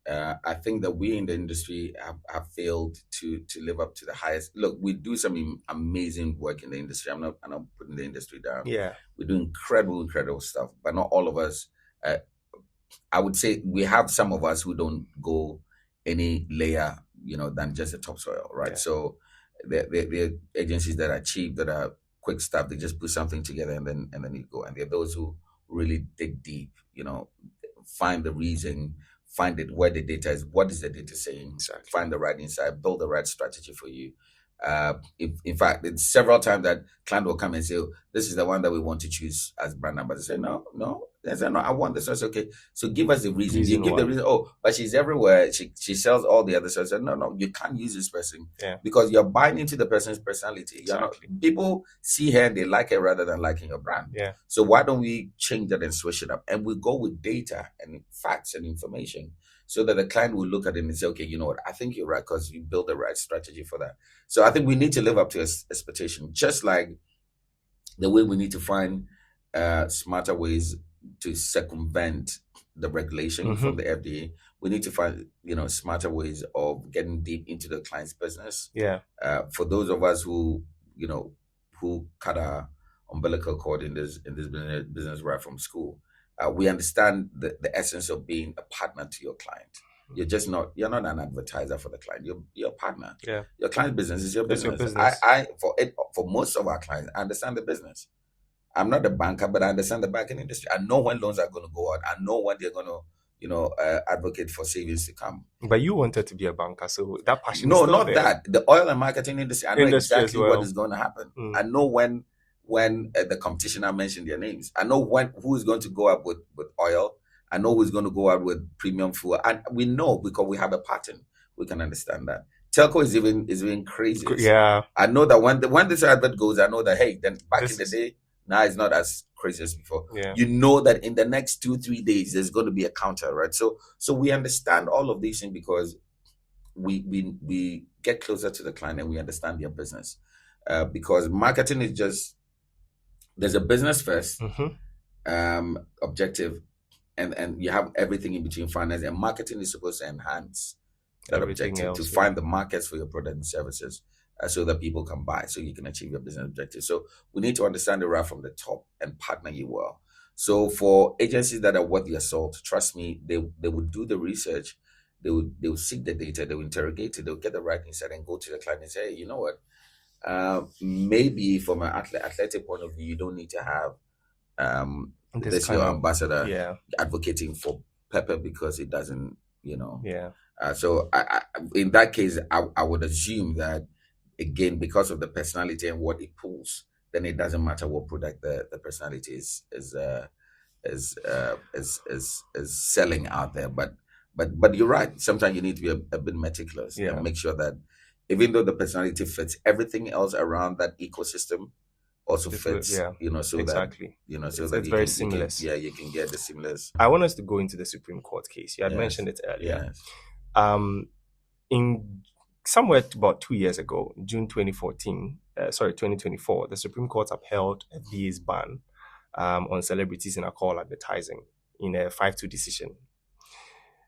I think that we in the industry have failed to live up to the highest. Look, we do some amazing work in the industry. I'm not putting the industry down. Yeah, we do incredible stuff, but not all of us. I would say we have some of us who don't go any layer, than just the topsoil, right? Yeah. So the agencies that are cheap, that are quick stuff, they just put something together and then you go. And there are those who really dig deep, find the reason, find it where the data is, what is the data saying, find the right insight, build the right strategy for you. In fact, it's several times that client will come and say, oh, this is the one that we want to choose as brand ambassador. Say, no. They say, no, I want this. I say, okay, so give us the reason. You give the reason. Oh, but she's everywhere. She sells all the other stuff. I said, no, you can't use this person because you're buying into the person's personality. Exactly. People see her and they like her rather than liking your brand. Yeah. So why don't we change that and switch it up? And we go with data and facts and information so that the client will look at it and say, okay, you know what? I think you're right because you build the right strategy for that. So I think we need to live up to expectation, just like the way we need to find smarter ways to circumvent the regulation from the FDA. We need to find, smarter ways of getting deep into the client's business. Yeah. For those of us who cut our umbilical cord in this business right from school, we understand the essence of being a partner to your client. You're not an advertiser for the client. You're a partner. Yeah. Your client's business is your business. Your business. For most of our clients, I understand the business. I'm not a banker, but I understand the banking industry. I know when loans are going to go out. I know when they're going to, advocate for savings to come. But you wanted to be a banker, so that passion. No, is still not there. that. The oil and marketing industry. I know exactly what is going to happen. I know when the competition, I mentioned their names. I know who is going to go up with oil. I know who's going to go out with premium fuel, and we know because we have a pattern. We can understand that. Telco is even crazy. Yeah, I know that when this advert goes, I know that in the day, now it's not as crazy as before. Yeah. You know that in the next 2-3 days there's going to be a counter, right? So we understand all of these things because we get closer to the client and we understand their business. Because marketing is just, there's a business first objective, and you have everything in between. Finance and marketing is supposed to enhance that everything objective else, to find the markets for your product and services, so that people can buy, so you can achieve your business objective. So we need to understand it right from the top and partner you well. So for agencies that are worth their salt, trust me, they would do the research, they would seek the data, they will interrogate it, they'll get the right insight and go to the client and say, hey, you know what? Maybe from an athletic point of view, you don't need to have this your ambassador advocating for pepper because it doesn't, so I, in that case, I would assume that, again, because of the personality and what it pulls, then it doesn't matter what product the personality is selling out there. But you're right. Sometimes you need to be a bit meticulous and make sure that even though the personality fits, everything else around that ecosystem also fits. So exactly. that so it's that very seamless. You can get the seamless. I want us to go into the Supreme Court case. You had mentioned it earlier. Yes. In somewhere about 2 years ago, June 2024, the Supreme Court upheld FDA's ban on celebrities in alcohol advertising in a 5-2 decision.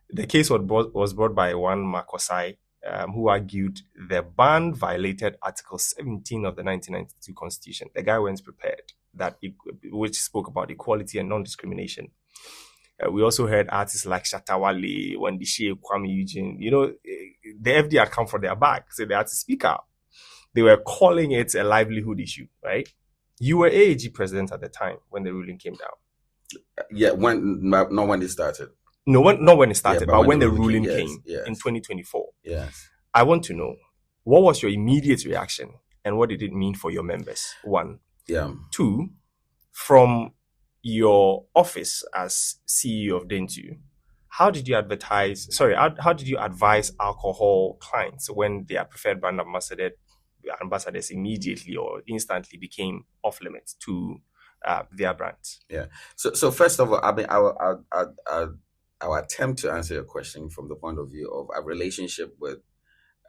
The case was brought by one Makosai, who argued the ban violated Article 17 of the 1992 Constitution. The guy went prepared, which spoke about equality and non-discrimination. We also heard artists like Shatawale, Wandishe, Kwame Eugene. The FDA had come for their bag, so they had to speak out. They were calling it a livelihood issue, right? You were AAG president at the time when the ruling came down. Yeah, not when it started. No, not when it started, but when the ruling came in 2024. Yes. I want to know, what was your immediate reaction and what did it mean for your members? 1. Yeah. 2, from your office as CEO of Dentsu, how did you advise alcohol clients when their preferred brand ambassadors immediately or instantly became off limits to their brands? Yeah. So first of all, I mean, I'll attempt to answer your question from the point of view of our relationship with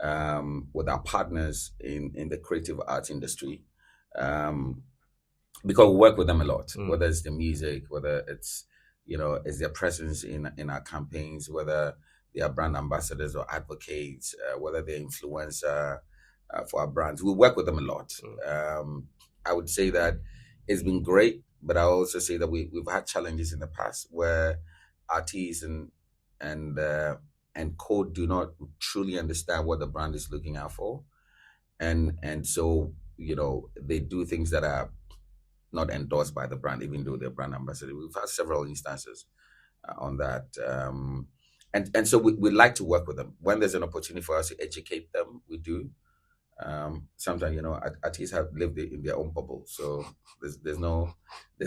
our partners in the creative arts industry. Because we work with them a lot, whether it's the music, whether it's, it's their presence in our campaigns, whether they are brand ambassadors or advocates, whether they're influencer for our brands. We work with them a lot. I would say that it's been great, but I also say that we've had challenges in the past where artists and code do not truly understand what the brand is looking out for. And so, they do things that are not endorsed by the brand, even though they're brand ambassadors. We've had several instances on that. And so we like to work with them. When there's an opportunity for us to educate them, we do. Sometimes artists have lived in their own bubble, so there's no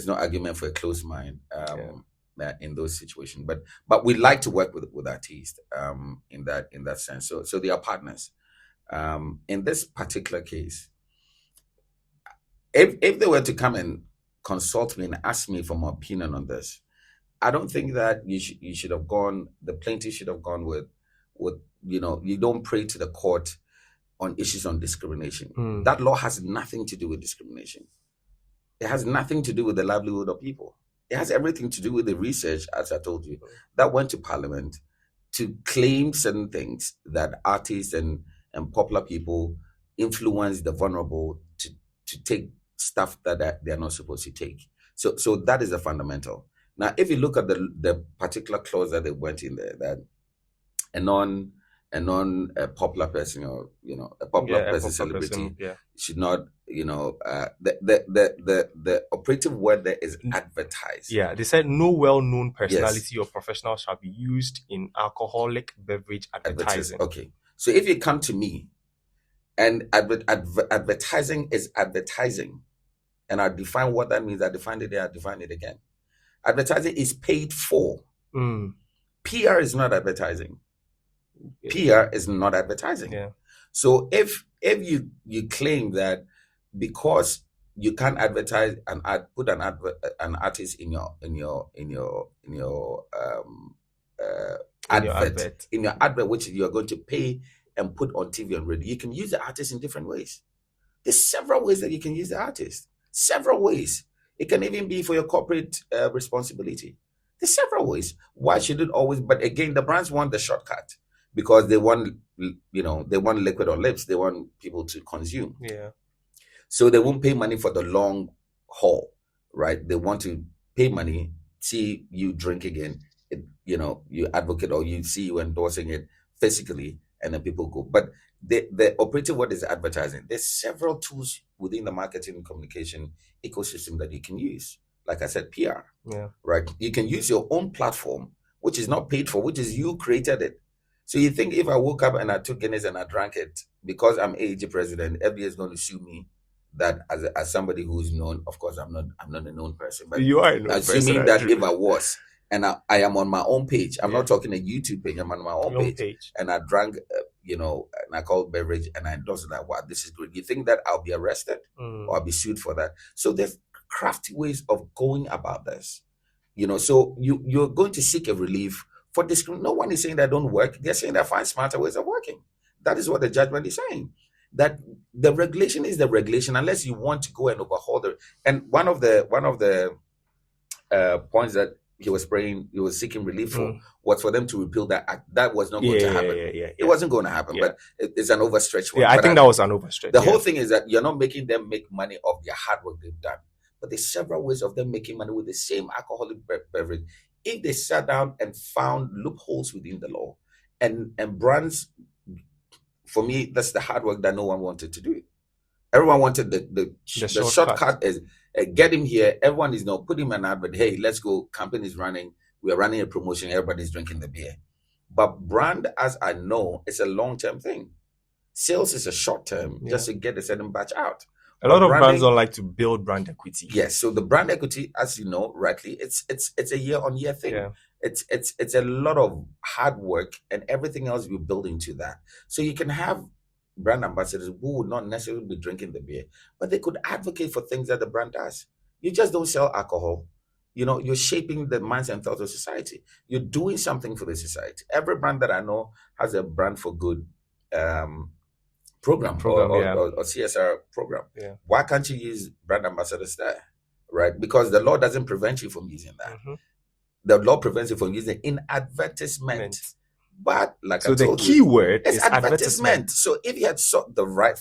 argument for a closed mind in those situations. But we like to work with artists in that sense. So they are partners. In this particular case, if they were to come and consult me and ask me for my opinion on this, I don't think that you should have gone. The plaintiff should have gone with you don't pray to the court on issues on discrimination. That law has nothing to do with discrimination. It has nothing to do with the livelihood of people. It has everything to do with the research, as I told you, that went to Parliament to claim certain things that artists and popular people influence the vulnerable to take stuff that they're not supposed to take. So that is the fundamental. Now, if you look at the particular clause that they went in there, that a non-popular person, or a popular person, celebrity, should not, the operative word there is advertise. Yeah, they said no well-known personality or professional shall be used in alcoholic beverage advertising. Okay, so if you come to me and advertising is advertising, and I define what that means, I defined it there, I define it again. Advertising is paid for. PR is not advertising. PR is not advertising. Yeah. So if you claim that because you can't advertise and put an artist in your advert, which you're going to pay and put on TV and radio, you can use the artist in different ways. There's several ways that you can use the artist. Several ways. It can even be for your corporate responsibility. There's several ways. Why should it always? But again, the brands want the shortcut because they want, they want liquid on lips. They want people to consume. Yeah. So they won't pay money for the long haul, right? They want to pay money, see you drink again, you advocate, or you see you endorsing it physically, and then people go. But the operative word is advertising. There's several tools within the marketing and communication ecosystem that you can use. Like I said, PR, right? You can use your own platform, which is not paid for, which is you created it. So you think if I woke up and I took Guinness and I drank it, because I'm AAG president, everybody is going to sue me that as somebody who's known. Of course, I'm not a known person, but you are a known person. Assuming that if I was, and I am on my own page, I'm not talking a YouTube page, I'm on my own page, and I drank, and I called beverage and I endorsed that. Wow, this is good. You think that I'll be arrested or I'll be sued for that? So there's crafty ways of going about this. So you're going to seek a relief for discrimination. No one is saying that don't work. They're saying that find smarter ways of working. That is what the judgment is saying. That the regulation is the regulation, unless you want to go and overhaul the. And one of the points that he was seeking relief for was for them to repeal that act. That was not going to happen. It wasn't going to happen, but it's an overstretch one. Yeah, I think that was an overstretch. The whole thing is that you're not making them make money off their hard work they've done. But there's several ways of them making money with the same alcoholic beverage. If they sat down and found loopholes within the law, and brands, for me, that's the hard work that no one wanted to do. Everyone wanted the shortcut is get him here. Everyone is now put him an advert. Hey, let's go. Campaign is running. We are running a promotion. Everybody's drinking the beer. But brand, as I know, it's a long-term thing. Sales is a short-term, just to get a certain batch out. A lot of brands don't like to build brand equity. Yes, so the brand equity, as you know rightly, it's a year-on-year thing. Yeah. It's a lot of hard work, and everything else you build into that. So you can have brand ambassadors who would not necessarily be drinking the beer, but they could advocate for things that the brand does. You just don't sell alcohol. You're shaping the minds and thoughts of society. You're doing something for the society. Every brand that I know has a brand for good program or CSR program. Yeah. Why can't you use brand ambassadors there? Right? Because the law doesn't prevent you from using that. Mm-hmm. The law prevents you from using it in advertisement. But like I told you, the key word is advertisement. So if you had sought the right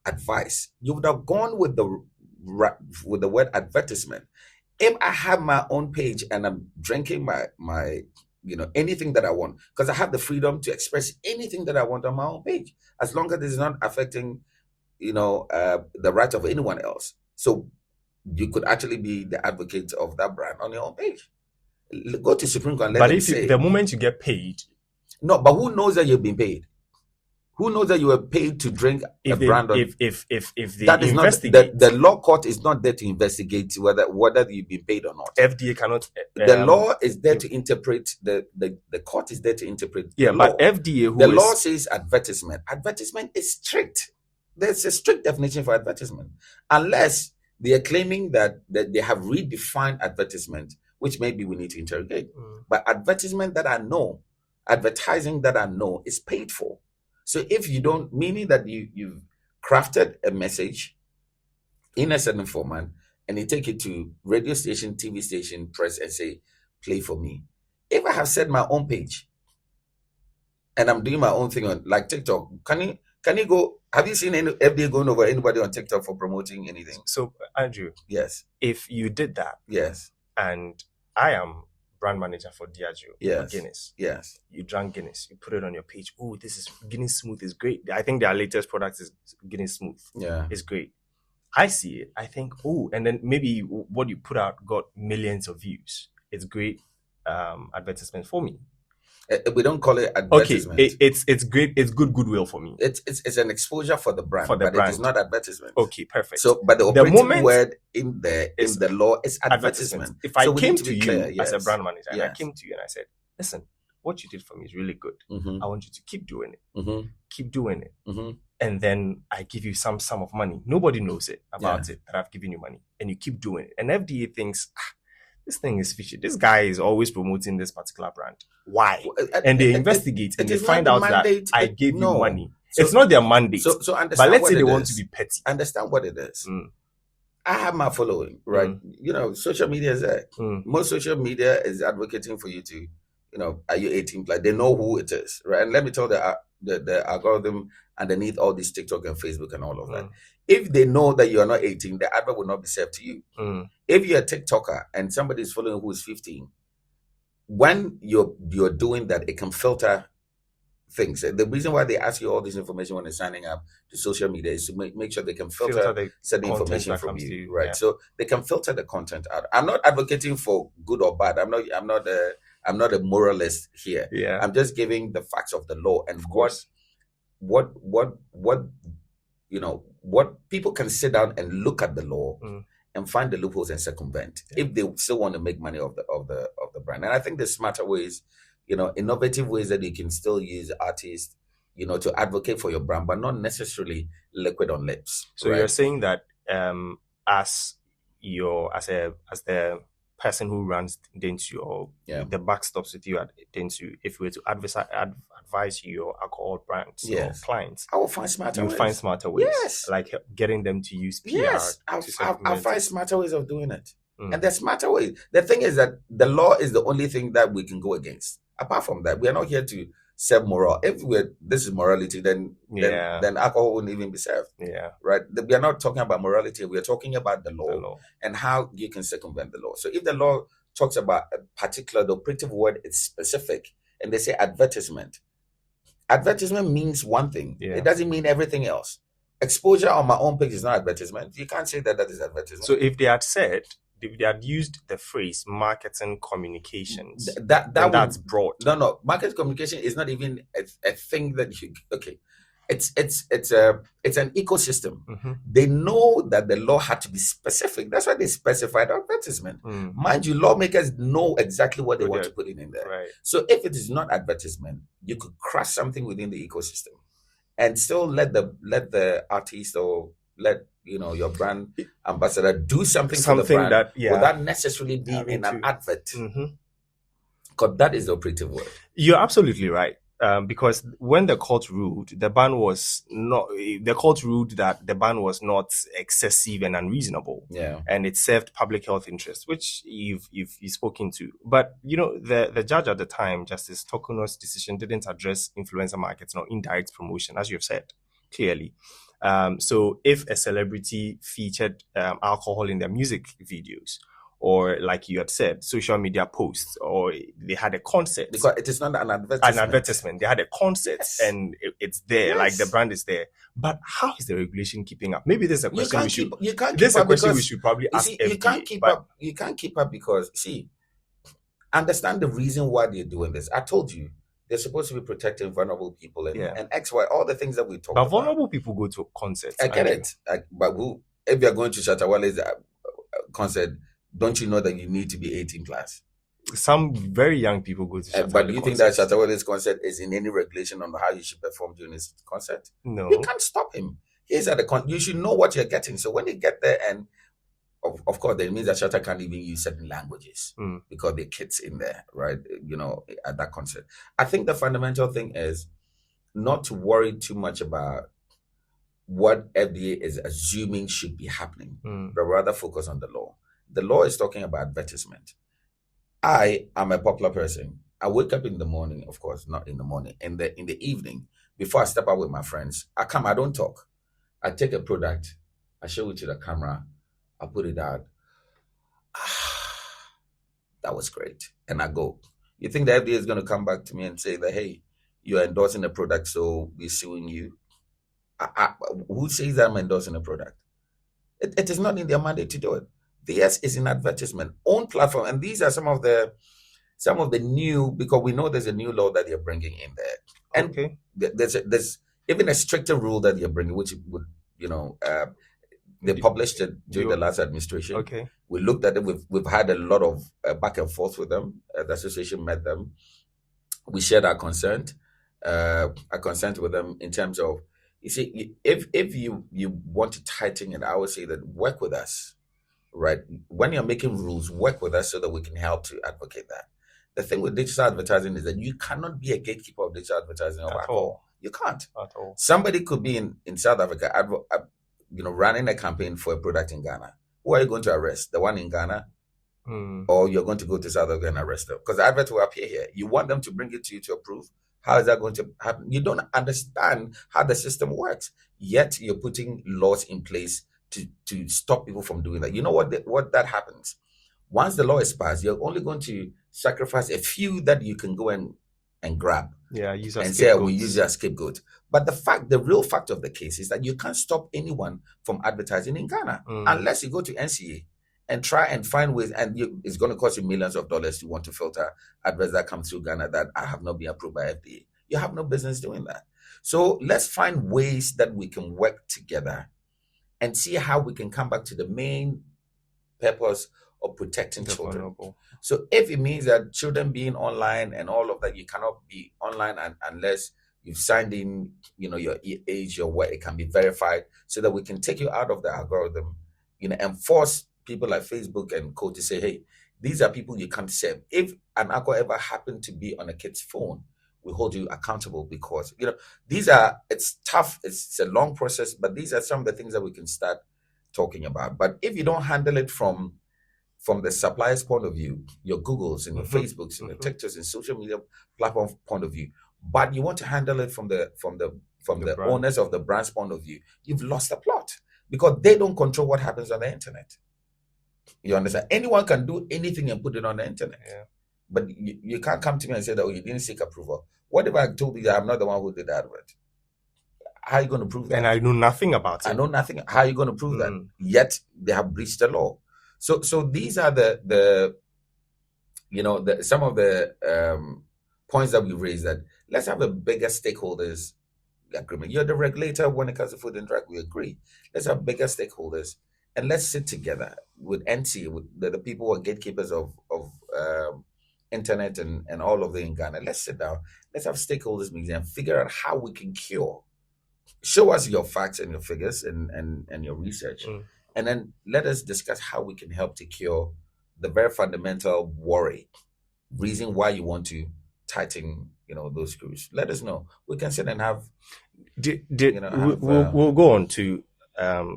advice, you would have gone with the word advertisement. If I have my own page and I'm drinking my anything that I want, because I have the freedom to express anything that I want on my own page, as long as it's not affecting, the right of anyone else. So you could actually be the advocate of that brand on your own page. Go to Supreme Court and let them say. But the moment you get paid. No, but who knows that you've been paid? Who knows that you were paid to drink if a they, brand? if they That is not investigate, the law court is not there to investigate whether you've been paid or not. FDA cannot. The law is there to interpret the court is there to interpret. Yeah, the law. but FDA, the law says advertisement. Advertisement is strict. There's a strict definition for advertisement, unless they are claiming that they have redefined advertisement, which maybe we need to interrogate. But advertising that I know is paid for. So if you don't, meaning that you've crafted a message in a certain format and you take it to radio station, TV station, press and say, play for me. If I have set my own page and I'm doing my own thing on like TikTok, can you go? Have you seen any FDA going over anybody on TikTok for promoting anything? So Andrew, yes, if you did that, yes, and I am brand manager for Diageo, yes, Guinness, yes, you drank Guinness, you put it on your page. Oh, this is Guinness Smooth is great. I think their latest product is Guinness Smooth. Yeah, it's great. I see it. I think, oh, and then maybe what you put out got millions of views. It's great advertisement for me. We don't call it advertisement. Okay, it's great. It's good goodwill for me. It's an exposure for the brand, but it is not advertisement. Okay, perfect. So, but the operating word in the law is advertisement. If I came to you clear, as a brand manager, yes, and I came to you and I said, listen, what you did for me is really good. I want you to keep doing it. Keep doing it. And then I give you some sum of money. Nobody knows it about it, that I've given you money. And you keep doing it. And FDA thinks, this thing is fishy. This guy is always promoting this particular brand. Why? And they investigate and they find out that I gave you money. So, it's not their mandate. So but let's say they want to be petty. Understand what it is. I have my following, right? You know, social media is there. Most social media is advocating for you to, you know, are you 18? Like they know who it is, right? And let me tell the algorithm underneath all this TikTok and Facebook and all of that. If they know that you are not 18, the advert will not be served to you. If you're a TikToker and somebody is following who is 15, when you're doing that, it can filter things. The reason why they ask you all this information when they're signing up to social media is to make sure they can filter certain information from you, right? Yeah. So they can filter the content out. I'm not advocating for good or bad. I'm not a moralist here. Yeah. I'm just giving the facts of the law and what you know, what people can sit down and look at the law and find the loopholes and circumvent if they still want to make money of the brand. And I think there's smarter ways, you know, innovative ways that you can still use artists, you know, to advocate for your brand, but not necessarily liquid on lips. So you're saying that as the person who runs Dentsu, or the buck stops with you at Dentsu, if we were to advise your alcohol brands or clients, I will find smarter ways. Find smarter ways. Yes. Like getting them to use PR. Yes, I'll find smarter ways of doing it. And there's smarter ways. The thing is that the law is the only thing that we can go against. Apart from that, we are not here to serve moral. If this is morality, then alcohol wouldn't even be served. Yeah. Right? We are not talking about morality. We are talking about the law and how you can circumvent the law. So if the law talks about a particular, the operative word is specific, and they say advertisement means one thing. Yeah. It doesn't mean everything else. Exposure on my own page is not advertisement. You can't say that is advertisement. So if they had used the phrase marketing communications, that's broad. No, market communication is not even a thing that you. Okay, it's an ecosystem. They know that the law had to be specific. That's why they specified advertisement. Mind you, lawmakers know exactly what they want to put in there. Right. So if it is not advertisement, you could crush something within the ecosystem, and still let the artist or let your brand ambassador do something for the brand without necessarily being in an advert. Because that is the operative word. You're absolutely right. Because when the court ruled, the ban was not excessive and unreasonable. Yeah. And it served public health interests, which you've spoken to. But the judge at the time, Justice Tokuno's decision didn't address influencer marketing or indirect promotion, as you've said clearly. So if a celebrity featured alcohol in their music videos, or like you had said, social media posts, or they had a concert. Because it is not an advertisement. They had a concert and it's there, like the brand is there. But how is the regulation keeping up? Maybe there's a question we should probably ask FDA. You can't keep up because, understand the reason why they're doing this. I told you, They're supposed to be protecting vulnerable people and, Yeah. and X, Y, all the things that we talked But about. vulnerable people go to concerts. I get Andrew. it. But if you're going to Shatawale's concert, don't you know that you need to be 18 plus? Some very young people go to But do you think that concerts. Shatawale's concert is in any regulation on how he should perform during his concert? No. You can't stop him. He's at the you should know what you're getting. So when you get there, and of course, that means that Shatta can't even use certain languages because there are kids in there, right? You know, at that concert. I think the fundamental thing is not to worry too much about what FDA is assuming should be happening, but rather focus on the law. The law is talking about advertisement. I am a popular person. I wake up in the morning, of course, not in the morning, in the evening, before I step out with my friends. I don't talk. I take a product, I show it to the camera, I put it out. That was great. And I go. You think the FDA is going to come back to me and say that, hey, you're endorsing a product, so we're suing you? Who says that I'm endorsing a product? It is not in their mandate to do it. Theirs is in advertisement, own platform. And these are some of the new, because we know there's a new law that you're bringing in there. And okay. There's even a stricter rule that you're bringing, which would, they published it during the last administration. Okay. We looked at it. We've had a lot of back and forth with them. The association met them. We shared our consent with them in terms of, you see, if you want to tighten it, I would say that work with us, right? When you're making rules, work with us so that we can help to advocate that. The thing with digital advertising is that you cannot be a gatekeeper of digital advertising at all. You can't. At all. Somebody could be in South Africa, running a campaign for a product in Ghana. Who are you going to arrest? The one in Ghana? Or you're going to go to South Africa and arrest them? Because the advert will appear here. You want them to bring it to you to approve? How is that going to happen? You don't understand how the system works. Yet you're putting laws in place to stop people from doing that. You know what that happens? Once the law is passed, you're only going to sacrifice a few that you can go and grab. Yeah, use as and say we use it as scapegoat. But the real fact of the case is that you can't stop anyone from advertising in Ghana unless you go to NCA and try and find ways. And it's going to cost you millions of dollars to want to filter adverts that come through Ghana that have not been approved by FDA. You have no business doing that. So let's find ways that we can work together and see how we can come back to the main purpose of protecting children. Vulnerable. So if it means that children being online and all of that, you cannot be online unless you've signed in, your age or what, it can be verified so that we can take you out of the algorithm, and force people like Facebook and co to say, hey, these are people you can't serve. If an Ackah ever happened to be on a kid's phone, we hold you accountable because, it's tough. It's a long process, but these are some of the things that we can start talking about. But if you don't handle it from the supplier's point of view, your Googles and your Facebooks and your TikToks and social media platform point of view, but you want to handle it from the owners of the brand's point of view, you've lost the plot because they don't control what happens on the internet. You understand? Anyone can do anything and put it on the internet. Yeah. But you can't come to me and say that, you didn't seek approval. What if I told you that I'm not the one who did the advert? How are you going to prove that? And I know nothing about it. I know nothing. How are you going to prove that? Yet they have breached the law. So these are the some of the points that we raised, that let's have a bigger stakeholders agreement. You're the regulator when it comes to food and drug. We agree. Let's have bigger stakeholders and let's sit together with NC, with the people who are gatekeepers of internet and all of them in Ghana. Let's sit down. Let's have stakeholders meetings and figure out how we can cure. Show us your facts and your figures and your research. And then let us discuss how we can help to cure the very fundamental reason why you want to tighten, those screws. Let us know. We can sit and have. We'll go on to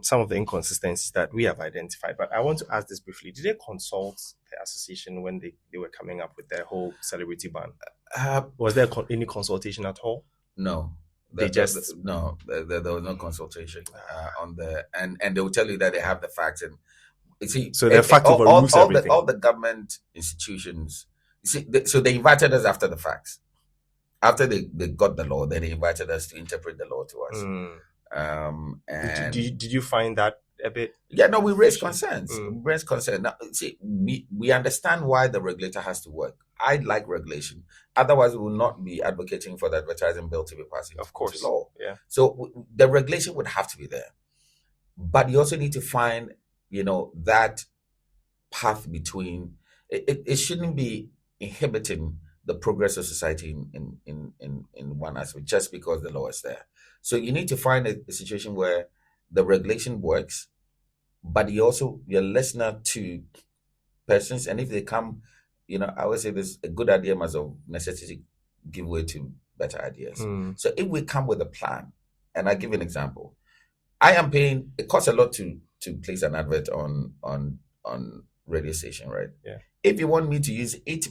some of the inconsistencies that we have identified. But I want to ask this briefly: did they consult the association when they were coming up with their whole celebrity ban? Was there any consultation at all? No. There was no consultation on and they will tell you that they have the facts, and you see, so the fact overrules everything. All the government institutions, you see, so they invited us after the facts. After they got the law, then they invited us to interpret the law to us. And did you find that a bit? Yeah, no, we raised concerns. We raised concerns. Now, see, we understand why the regulator has to work. I like regulation. Otherwise, we will not be advocating for the advertising bill to be passed into law. Yeah. So the regulation would have to be there. But you also need to find, that path between it shouldn't be inhibiting the progress of society in one aspect just because the law is there. So you need to find a situation where the regulation works, but you're listener to persons, and if they come, I always say this: a good idea must of necessity give way to better ideas. So if we come with a plan, and I give you an example, I am paying. It costs a lot to place an advert on radio station, right? Yeah. If you want me to use 8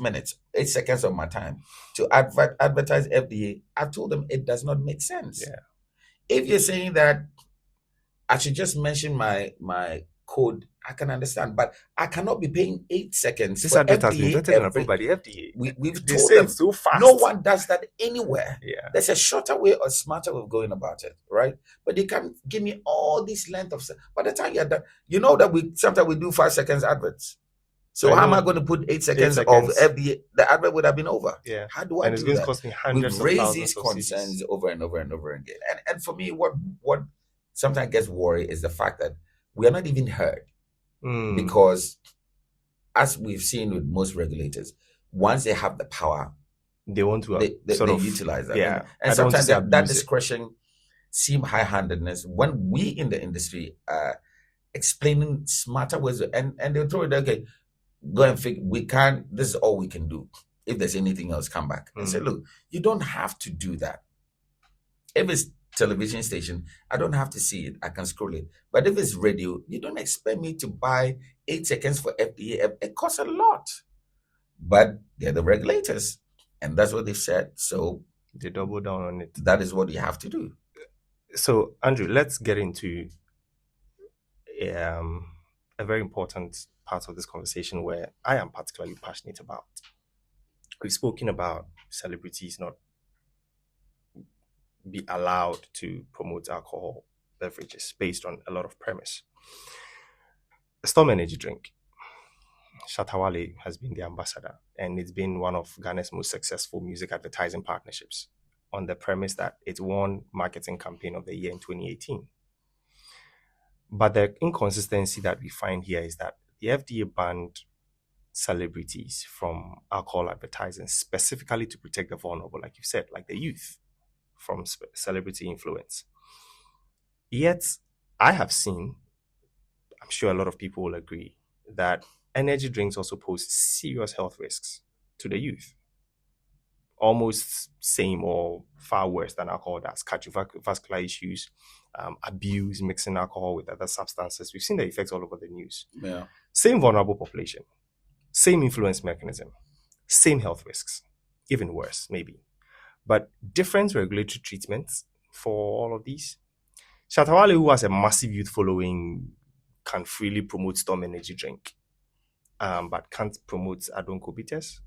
seconds of my time to advertise FDA, I've told them it does not make sense. Yeah. If you're saying that I should just mention my code, I can understand, but I cannot be paying 8 seconds. This advert has been vetted and approved by the FDA. We've told them so fast. No one does that anywhere. Yeah. There's a shorter way or smarter way of going about it, right? But they can give me all this length of. By the time you're done, that sometimes we do 5 seconds adverts. So how am I going to put 8 seconds of FDA? The advert would have been over. Yeah. How do I and do that? And it's going to cost me hundreds of thousands. We've raised these concerns over and over and over again. And for me, what sometimes gets worried is the fact that we are not even heard. Because as we've seen with most regulators, once they have the power, they want to they utilize that. Yeah. And sometimes that discretion seems high-handedness when we in the industry are explaining smarter ways, and they'll throw it, okay, go and figure, this is all we can do. If there's anything else, come back. And say, look, you don't have to do that. If it's television station, I don't have to see it. I can scroll it. But if it's radio, you don't expect me to buy 8 seconds for FDA. It costs a lot. But they're the regulators, and that's what they've said. So they double down on it. That is what you have to do. So, Andrew, let's get into a very important part of this conversation where I am particularly passionate about. We've spoken about celebrities not be allowed to promote alcohol beverages based on a lot of premise. Storm Energy drink. Shatta Wale has been the ambassador, and it's been one of Ghana's most successful music advertising partnerships on the premise that it won Marketing Campaign of the Year in 2018. But the inconsistency that we find here is that the FDA banned celebrities from alcohol advertising specifically to protect the vulnerable, like you said, like the youth, from celebrity influence. Yet, I have seen, I'm sure a lot of people will agree, that energy drinks also pose serious health risks to the youth. Almost same or far worse than alcohol does. Cardiovascular issues, abuse, mixing alcohol with other substances. We've seen the effects all over the news. Yeah. Same vulnerable population, same influence mechanism, same health risks, even worse, maybe. But different regulatory treatments for all of these. Shatta Wale, who has a massive youth following, can freely promote Storm Energy drink, but can't promote Adonko Bitters.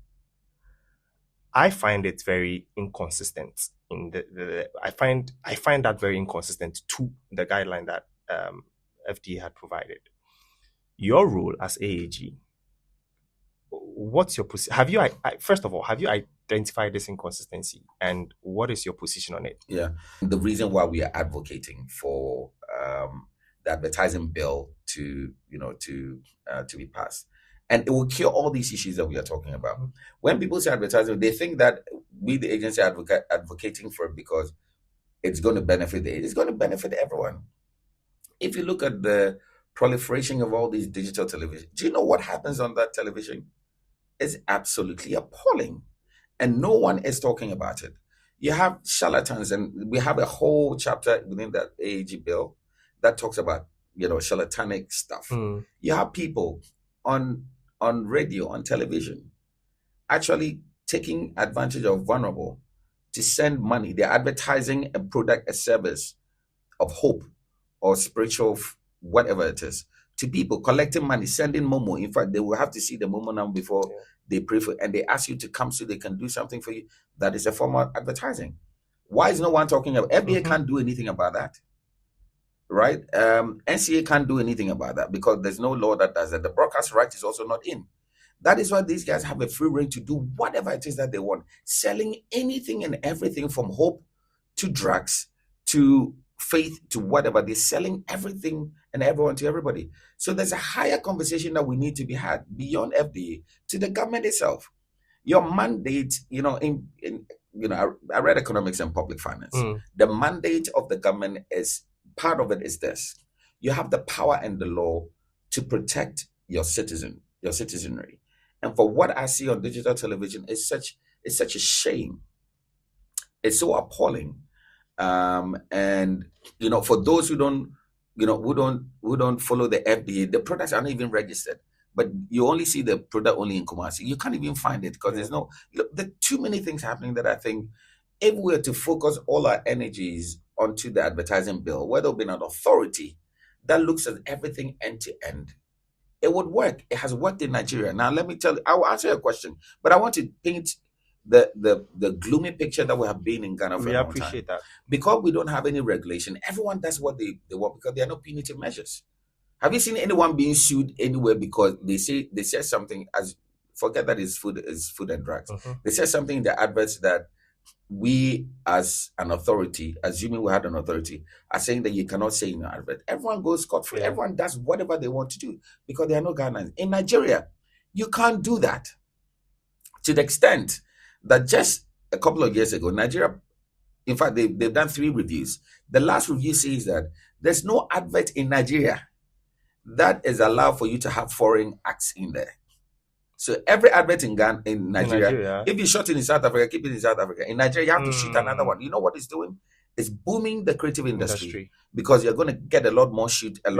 I find it very inconsistent. I find that very inconsistent to the guideline that FDA had provided. Your role as AAG, what's your position? First of all, have you identified this inconsistency, and what is your position on it? Yeah, the reason why we are advocating for the advertising bill to be passed, and it will cure all these issues that we are talking about. When people say advertising, they think that we, the agency, are advocating for it because it's going to benefit it's going to benefit everyone. If you look at the proliferation of all these digital television, do you know what happens on that television? It's absolutely appalling, and no one is talking about it. You have charlatans, and we have a whole chapter within that AAG bill that talks about charlatanic stuff. You have people on radio, on television, actually taking advantage of vulnerable to send money. They're advertising a product, a service of hope or spiritual, whatever it is, to people, collecting money, sending Momo. In fact, they will have to see the Momo now before they pray for, and they ask you to come so they can do something for you. That is a form of advertising. Why is no one talking about it? FDA can't do anything about that, right? NCA can't do anything about that because there's no law that does that. The broadcast right is also not in. That is why these guys have a free reign to do whatever it is that they want, selling anything and everything from hope to drugs to faith to whatever. They're selling everything and everyone to everybody. So there's a higher conversation that we need to be had beyond FDA to the government itself. Your mandate, I read economics and public finance. The mandate of the government is, part of it is this: you have the power and the law to protect your citizenry. And for what I see on digital television, it's such a shame. It's so appalling. And for those who don't follow the FDA, the products are not even registered. But you only see the product only in Kumasi. You can't even find it because there are too many things happening that I think if we were to focus all our energies onto the advertising bill, where there'll be an authority that looks at everything end to end, it would work. It has worked in Nigeria. Now, let me tell you, I will answer your question, but I want to paint the gloomy picture that we have been in Ghana for a long time. We appreciate that. Because we don't have any regulation, everyone does what they want because there are no punitive measures. Have you seen anyone being sued anywhere because they say something, as forget that it's food and drugs. They say something in the adverts that we as an authority, assuming we had an authority, are saying that you cannot say in an advert. Everyone goes scot-free. Everyone does whatever they want to do because there are no guidelines. In Nigeria, you can't do that. To the extent that just a couple of years ago, Nigeria, in fact, they've done 3 reviews. The last review says that there's no advert in Nigeria that is allowed for you to have foreign acts in there. So every advert in Nigeria, if you shot it in South Africa, keep it in South Africa. In Nigeria, you have to shoot another one. You know what it's doing? It's booming the creative industry because you're going to get a lot more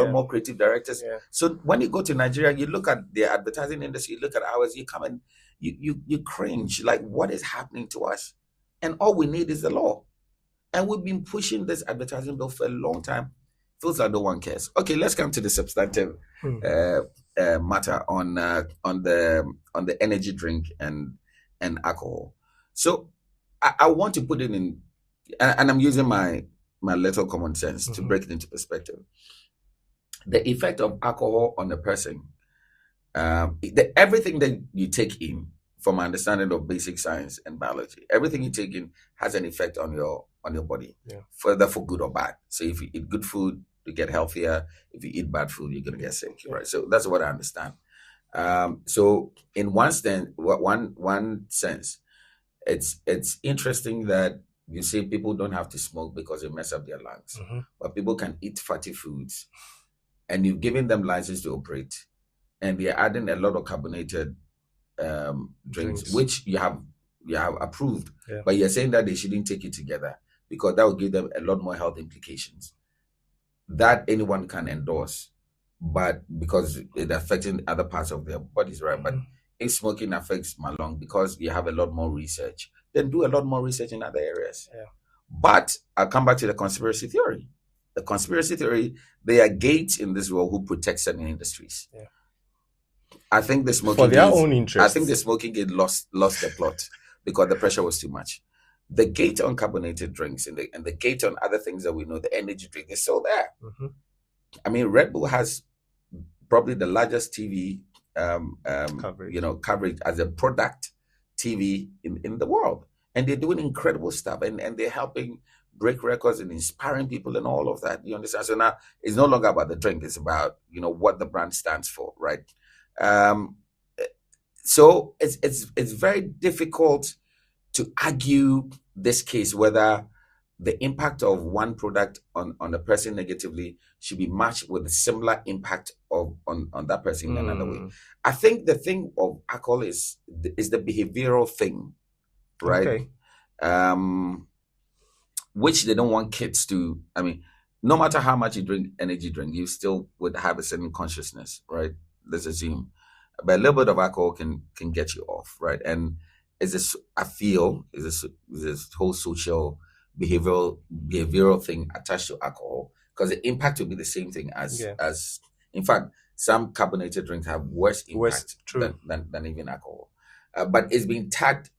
more creative directors. Yeah. So when you go to Nigeria, you look at the advertising industry, you look at ours, you come and you cringe. Like, what is happening to us? And all we need is the law. And we've been pushing this advertising bill for a long time. Feels like no one cares. Okay, let's come to the substantive matter on the energy drink and alcohol. So I want to put it in, and I'm using my little common sense to break it into perspective. The effect of alcohol on a person, everything that you take in, from my understanding of basic science and biology, everything you take in has an effect on your body, further for good or bad. So if you eat good food, you get healthier. If you eat bad food, you're going to get sick, right? So that's what I understand. So in one sense, it's interesting that you say people don't have to smoke because it mess up their lungs, but people can eat fatty foods, and you've given them license to operate, and they're adding a lot of carbonated drinks, which you have approved, but you're saying that they shouldn't take it together because that will give them a lot more health implications that anyone can endorse, but because it affecting other parts of their bodies, right? But if smoking affects my lung, because you have a lot more research, then do a lot more research in other areas. But I'll come back to the conspiracy theory. The conspiracy theory, there are gates in this world who protect certain industries. I think the smoking for their own interest. I think the smoking gate lost the plot because the pressure was too much. The gate on carbonated drinks and the gate on other things that we know, the energy drink, is still there. I mean, Red Bull has probably the largest TV coverage as a product TV in the world, and they're doing incredible stuff, and they're helping break records and inspiring people and all of that. You understand? So now it's no longer about the drink; it's about what the brand stands for, right? So it's very difficult to argue this case whether the impact of one product on a person negatively should be matched with a similar impact on that person in another way. I think the thing of alcohol is the behavioral thing, right? Okay. Which they don't want kids to. I mean, no matter how much you drink energy drink, you still would have a certain consciousness, right? Let's assume, but a little bit of alcohol can get you off, right? And I feel is this whole social behavioral thing attached to alcohol, because the impact will be the same thing as in fact, some carbonated drinks have worse impact than even alcohol. But it's been tagged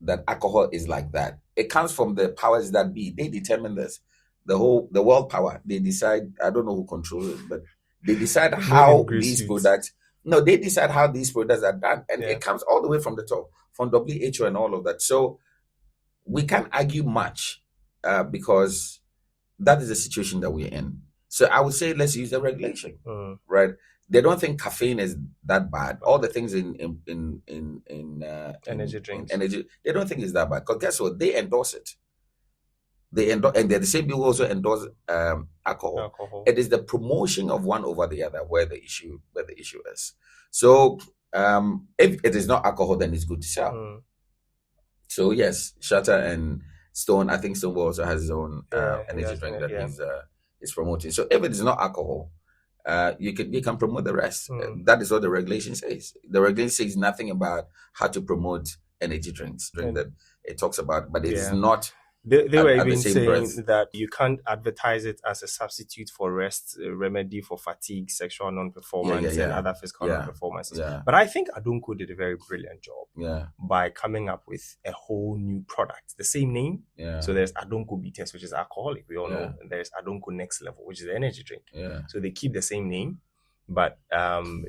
that alcohol is like that. It comes from the powers that be. They determine this. The world power. They decide. I don't know who controls it, but they decide how these products No, they decide how these products are done, and Yeah. it comes all the way from the top, from WHO and all of that. So we can't argue much because that is the situation that we're in. So I would say let's use the regulation, right? They don't think caffeine is that bad. All the things in Energy drinks. energy, they don't think it's that bad. Because guess what? They endorse it. They endorse, and they're the same people who also endorse alcohol. It is the promotion of one over the other where the issue is. So if it is not alcohol, then it's good to sell. So yes, Shatter and Stone. I think Stone also has his own energy drink that he's promoting. So if it is not alcohol, you can promote the rest. That is what the regulation says. The regulation says nothing about how to promote energy drinks. That it talks about, but it's not. They were even saying that you can't advertise it as a substitute for rest, remedy for fatigue, sexual non-performance, and other physical non-performances. But I think Adonko did a very brilliant job by coming up with a whole new product, the same name. So there's Adonko BTS, which is alcoholic, we all know. And there's Adonko Next Level, which is the energy drink. So they keep the same name, but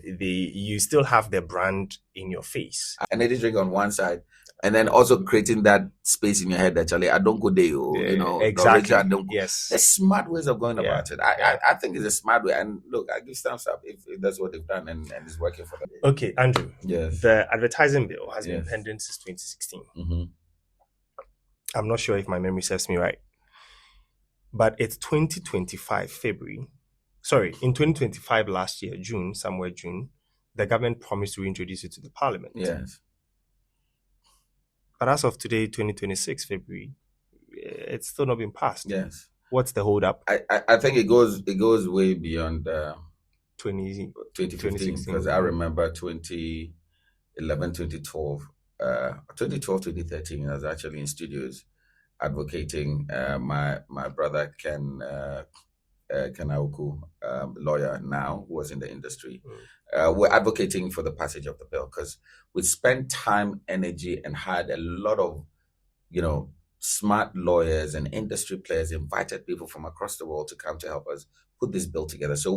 you still have the brand in your face. Energy drink on one side. And then also creating that space in your head that I don't go there, exactly. Yes, there's smart ways of going about it. I think it's a smart way. And look, I give thumbs up if that's what they've done and it's working for them. Okay, Andrew. Yes. The advertising bill has been pending since 2016. I'm not sure if my memory serves me right, but it's 2025 February. Sorry, in 2025 last year, June, the government promised to reintroduce it to the parliament. Yes. But as of today, 2026 February, it's still not been passed. Yes. What's the hold up? I think it goes way beyond 2015 because I remember 2011, 2012, 2013. I was actually in studios advocating. My brother Ken Aoku, lawyer now, who was in the industry. We're advocating for the passage of the bill because we spent time, energy, and had a lot of, smart lawyers and industry players, invited people from across the world to come to help us put this bill together. So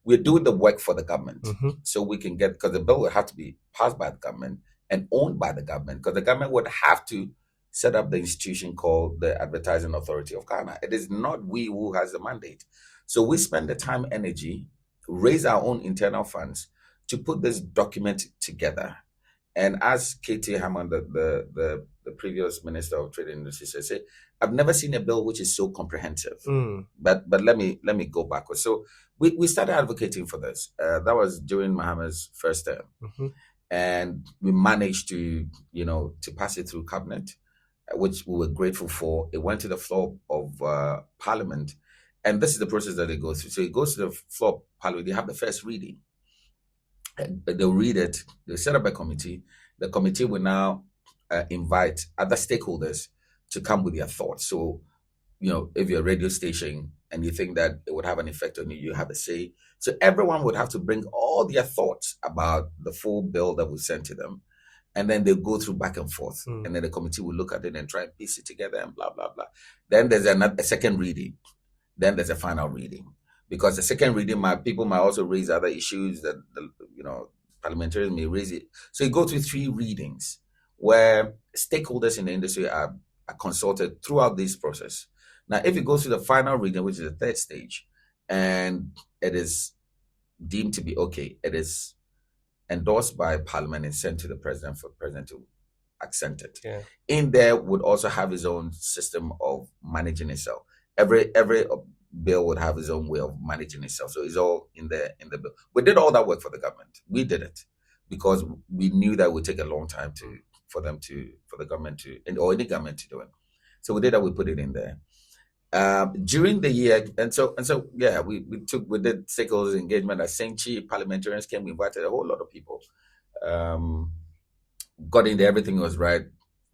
we're doing the work for the government. So we can because the bill will have to be passed by the government and owned by the government, because the government would have to set up the institution called the Advertising Authority of Ghana. It is not we who has the mandate. So we spend the time, energy, raise our own internal funds to put this document together. And as Katie Hammond, the previous Minister of Trade and Industry, said, I've never seen a bill which is so comprehensive. But let me go backwards. So we started advocating for this. That was during Mahama's first term. And we managed to pass it through cabinet, which we were grateful for. It went to the floor of Parliament. And this is the process that they go through. So it goes to the floor of Parliament. They have the first reading. And they'll read it. They set up a committee. The committee will now invite other stakeholders to come with their thoughts. So, if you're a radio station and you think that it would have an effect on you, you have a say. So everyone would have to bring all their thoughts about the full bill that we sent to them. And then they'll go through back and forth. And then the committee will look at it and try and piece it together and blah, blah, blah. Then there's a second reading. Then there's a final reading. Because the second reading, people might also raise other issues that, parliamentarians may raise it. So you go through 3 readings where stakeholders in the industry are consulted throughout this process. Now, if it goes to the final reading, which is the third stage, and it is deemed to be okay, it is endorsed by Parliament and sent to the President for the President to accent it. In there would also have his own system of managing itself. Every bill would have its own way of managing itself. So it's all in the bill. We did all that work for the government. We did it because we knew that it would take a long time for the government or any government to do it. So we did that. We put it in there. During the year, and so we did stakeholders engagement at St. Chi. Parliamentarians came. We invited a whole lot of people. Got in there. Everything was right.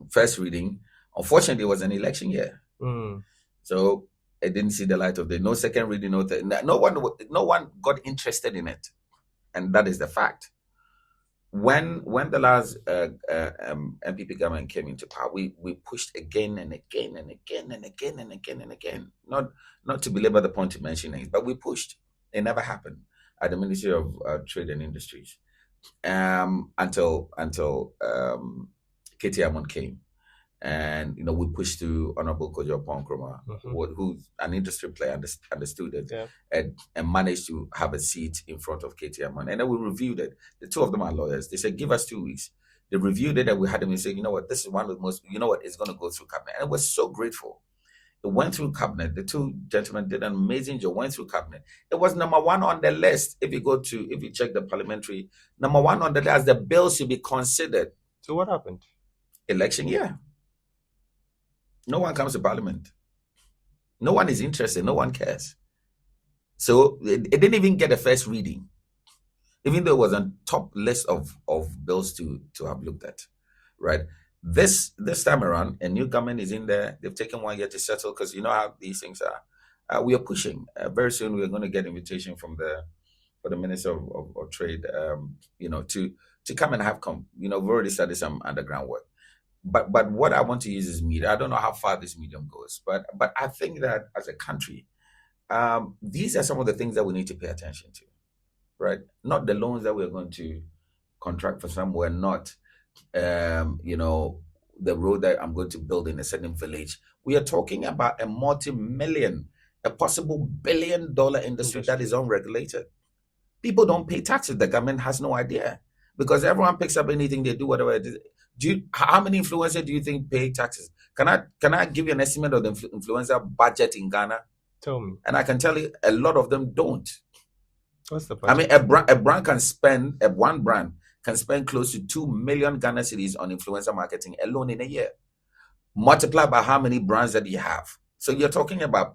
First reading. Unfortunately, it was an election year. So it didn't see the light of day. No second reading, no one got interested in it, and that is the fact. When the last MPP government came into power, we pushed again and again and again and again and again and again. Not to belabor the point to mention it, but we pushed. It never happened. at the Ministry of Trade and Industries, until Katie Amon came. And we pushed through Honorable Kojo Ponkroma, who's an industry player, understood it, and managed to have a seat in front of Katie Amon. And then we reviewed it. The two of them are lawyers. They said, give us 2 weeks. They reviewed it, and we had them and said, this is one of the most, it's going to go through cabinet. And I was so grateful. It went through cabinet. The two gentlemen did an amazing job. Went through cabinet. It was number one on the list. If you check the parliamentary, number one on the list, the bill should be considered. So what happened? Election year. No one comes to parliament. No one is interested. No one cares. So it didn't even get a first reading, even though it was on top list of bills to have looked at, right? This time around, a new government is in there. They've taken 1 year to settle, because you know how these things are. We are pushing. Very soon we are going to get invitation for the Minister of Trade, to come and have we've already started some underground work. But what I want to use is media. I don't know how far this medium goes, but I think that as a country, these are some of the things that we need to pay attention to, right? Not the loans that we're going to contract for somewhere, not the road that I'm going to build in a certain village. We are talking about a multi-million, a possible billion-dollar industry that is unregulated. People don't pay taxes. The government has no idea, because everyone picks up anything, they do whatever it is. How many influencers do you think pay taxes? Can I give you an estimate of the influencer budget in Ghana? Tell me. And I can tell you a lot of them don't. What's the budget? I mean, a brand can spend, one brand can spend close to 2 million Ghana cedis on influencer marketing alone in a year. Multiply by how many brands that you have. So you're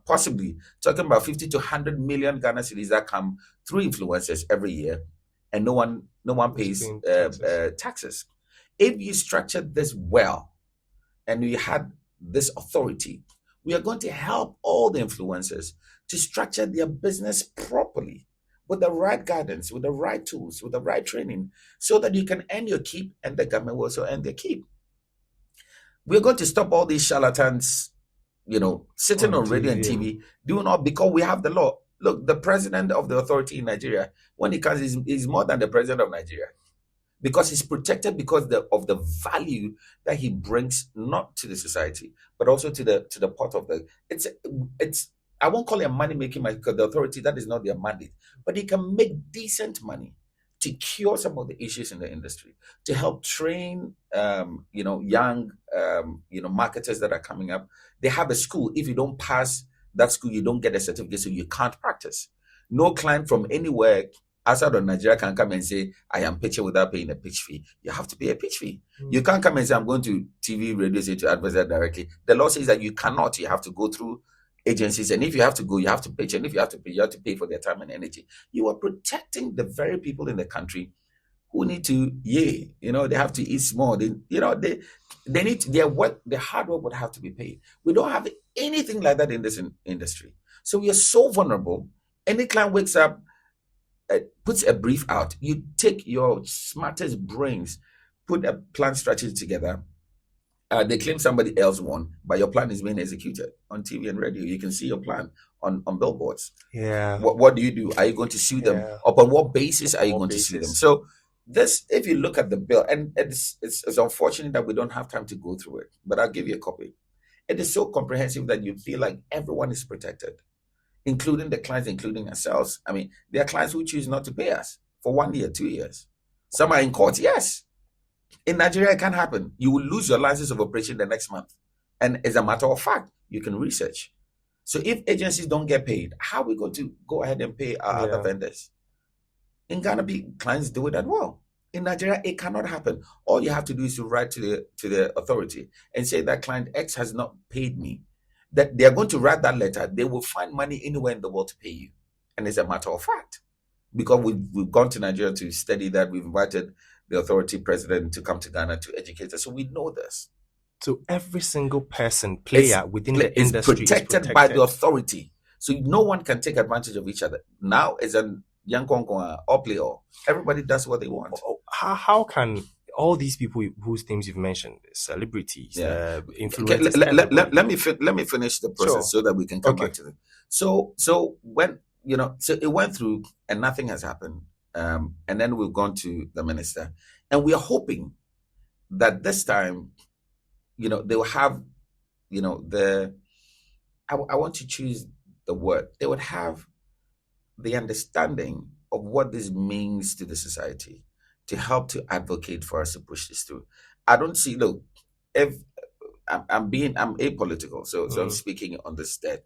possibly talking about 50 to 100 million Ghana cedis that come through influencers every year, and no one pays taxes. If you structured this well, and you had this authority, we are going to help all the influencers to structure their business properly, with the right guidance, with the right tools, with the right training, so that you can earn your keep, and the government will also earn their keep. We're going to stop all these charlatans, sitting on radio and TV, doing all, because we have the law. Look, the president of the authority in Nigeria, when he comes, he's more than the president of Nigeria, because he's protected because of the value that he brings, not to the society, but also to the pot of the. It's I won't call it a money making, because the authority, that is not their mandate, but he can make decent money to cure some of the issues in the industry, to help train young marketers that are coming up. They have a school. If you don't pass that school, you don't get a certificate, so you can't practice. No client from anywhere outside of Nigeria can come and say, I am pitching without paying a pitch fee. You have to pay a pitch fee. You can't come and say, I'm going to TV, radio, say to advertise directly. The law says that you cannot. You have to go through agencies. And if you have to go, you have to pitch. And if you have to pay, you have to pay for their time and energy. You are protecting the very people in the country who need to, they have to eat small. They need their work, their hard work would have to be paid. We don't have anything like that in this industry. So we are so vulnerable. Any client wakes up, puts a brief out. You take your smartest brains, put a plan strategy together. They claim somebody else won, but your plan is being executed on TV and radio. You can see your plan on billboards. Yeah. What do you do? Are you going to sue them? Upon what basis are you going to sue them? So this, if you look at the bill, and it's unfortunate that we don't have time to go through it, but I'll give you a copy. It is so comprehensive that you feel like everyone is protected, including the clients, including ourselves. I mean, there are clients who choose not to pay us for 1 year, 2 years. Some are in court, yes. In Nigeria, it can happen. You will lose your license of operation the next month. And as a matter of fact, you can research. So if agencies don't get paid, how are we going to go ahead and pay our other vendors? In Ghana, clients do it as well. In Nigeria, it cannot happen. All you have to do is to write to the authority and say that client X has not paid me. That they are going to write that letter. They will find money anywhere in the world to pay you. And it's a matter of fact. Because we've gone to Nigeria to study that. We've invited the authority president to come to Ghana to educate us. So we know this. So every single player within the industry is protected by the authority. So no one can take advantage of each other. Now, as a young Konkwa or play all, everybody does what they want. How can all these people whose names you've mentioned, celebrities, influencers? Let me finish the process so that we can come back to them. So when so it went through and nothing has happened. And then we've gone to the minister, and we are hoping that this time, they will have, I want to choose the word. They would have the understanding of what this means to the society to help to advocate for us to push this through. I don't see, look, if I'm apolitical, so I'm speaking on this stead.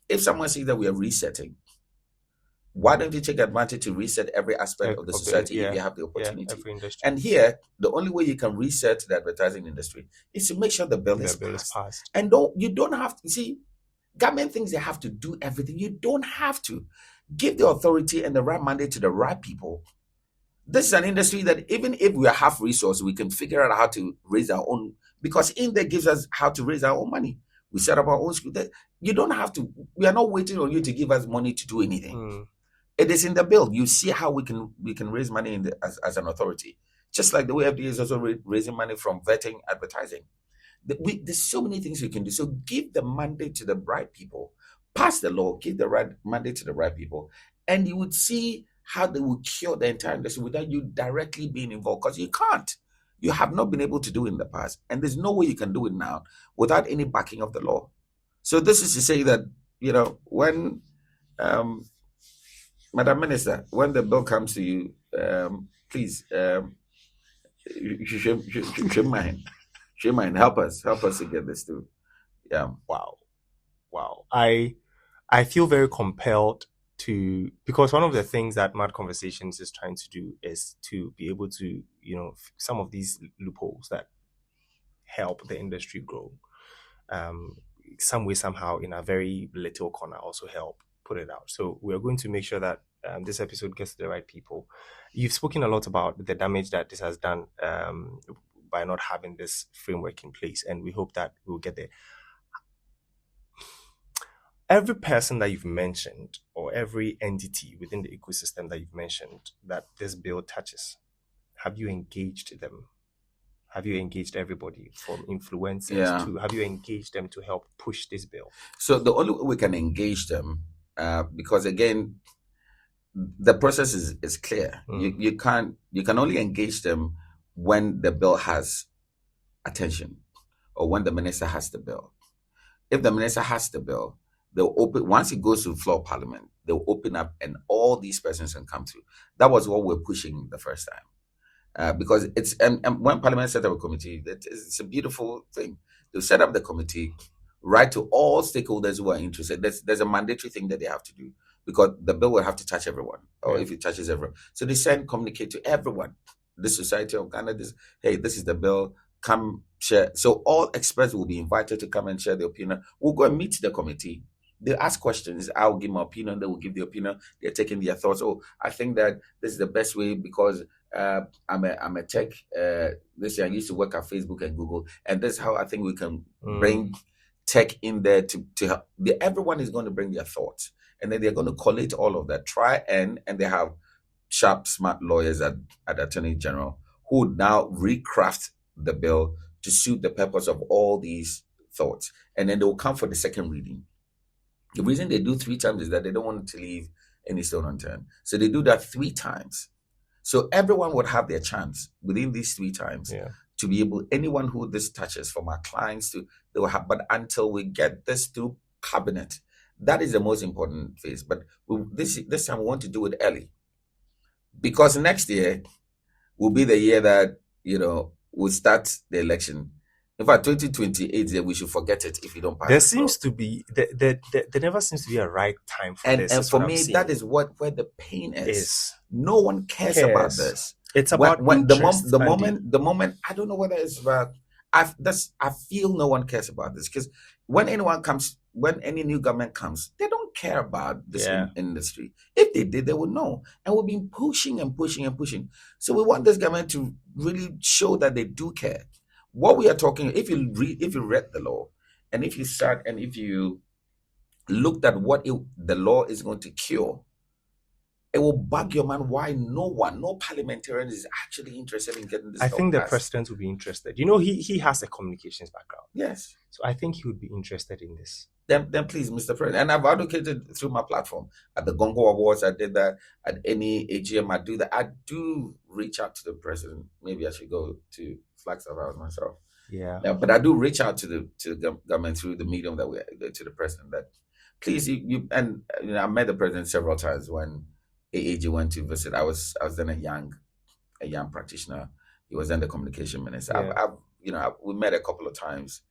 If someone sees that we are resetting, why don't you take advantage to reset every aspect of the society if you have the opportunity? Every industry. And here, the only way you can reset the advertising industry is to make sure the bill is passed. And you don't have to see. Government thinks they have to do everything. You don't have to. Give the authority and the right mandate to the right people. This is an industry that even if we are half resourced, we can figure out how to raise our own, because in there gives us how to raise our own money. We set up our own school. You don't have to. We are not waiting on you to give us money to do anything. It is in the bill. You see how we can raise money as an authority, just like the way FDA is also raising money from vetting advertising. There's so many things we can do. So give the mandate to the right people, pass the law, give the right mandate to the right people, and you would see how they will cure the entire industry without you directly being involved, because you can't. You have not been able to do it in the past, and there's no way you can do it now without any backing of the law. So this is to say that, when, Madam Minister, when the bill comes to you, please, you should mind, help us to get this through. Yeah. Wow. I feel very compelled because one of the things that Mad Conversations is trying to do is to be able to, some of these loopholes that help the industry grow, some way, somehow, in a very little corner, also help put it out. So we are going to make sure that this episode gets to the right people. You've spoken a lot about the damage that this has done by not having this framework in place, and we hope that we'll get there. Every person that you've mentioned, or every entity within the ecosystem that you've mentioned that this bill touches, have you engaged them? Have you engaged everybody from influencers to, have you engaged them to help push this bill? So the only way we can engage them, because again, the process is clear. You can only engage them when the bill has attention, or when the minister has the bill. If the minister has the bill, they'll open, once it goes to the floor of parliament, they'll open up and all these persons can come through. That was what we're pushing the first time. Because it's, and when parliament set up a committee, it's a beautiful thing. They'll set up the committee, write to all stakeholders who are interested. There's a mandatory thing that they have to do, because the bill will have to touch everyone, or if it touches everyone. So they communicate to everyone. The Society of Ghana, this is the bill, come share. So all experts will be invited to come and share their opinion. We'll go and meet the committee. They ask questions. I'll give my opinion. They will give the opinion. They're taking their thoughts. Oh, I think that this is the best way because I'm a tech. This year I used to work at Facebook and Google, and this is how I think we can bring tech in there to help. Everyone is going to bring their thoughts, and then they're going to collate all of that. And they have sharp, smart lawyers at Attorney General who would now recraft the bill to suit the purpose of all these thoughts, and then they will come for the second reading. The reason they do 3 times is that they don't want to leave any stone unturned. So they do that 3 times. So everyone would have their chance within these 3 times to be able, anyone who this touches, from our clients to, they will have, but until we get this through cabinet, that is the most important phase. But this time we want to do it early, because next year will be the year that, we'll start the election. In fact, 2028, we should forget it if you don't pass. There seems to be, there never seems to be a right time for this. And for me, that is where the pain is. No one cares about this. It's about the moment. I don't know whether it's about. I feel no one cares about this, because when any new government comes, they don't care about this industry. If they did, they would know. And we've been pushing and pushing and pushing. So we want this government to really show that they do care. What we are talking, if you read the law, and if you looked at what the law is going to cure, it will bug your mind why no parliamentarian is actually interested in getting this. I think the president will be interested. He has a communications background. Yes. So I think he would be interested in this. then please, Mr. President. And I've advocated through my platform at the Gongo Awards. I did that at any AGM. I do that. I do reach out to the president. Maybe I should go to Flagstaff House myself. Yeah. But I do reach out to the government through the medium that we to the president. That please, I met the president several times when AAG went to visit. I was then a young practitioner. He was then the communication minister. Yeah. We met a couple of times.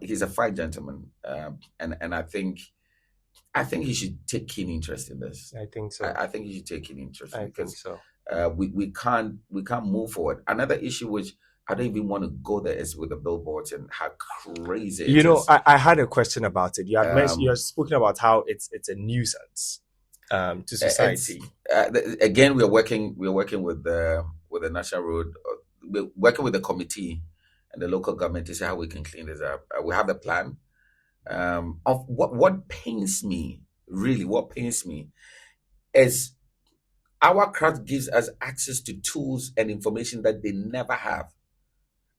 He's a fine gentleman, and I think he should take keen interest in this. I think so. I think he should take keen interest I because think so. We can't move forward. Another issue which I don't even want to go there is with the billboards and how crazy it is. I had a question about it. You had spoken about how it's a nuisance to society. Again, we're working with the National Road. We're working with the committee and the local government to see how we can clean this up. We have the plan. Of what pains me, really, what pains me is our crowd gives us access to tools and information that they never have.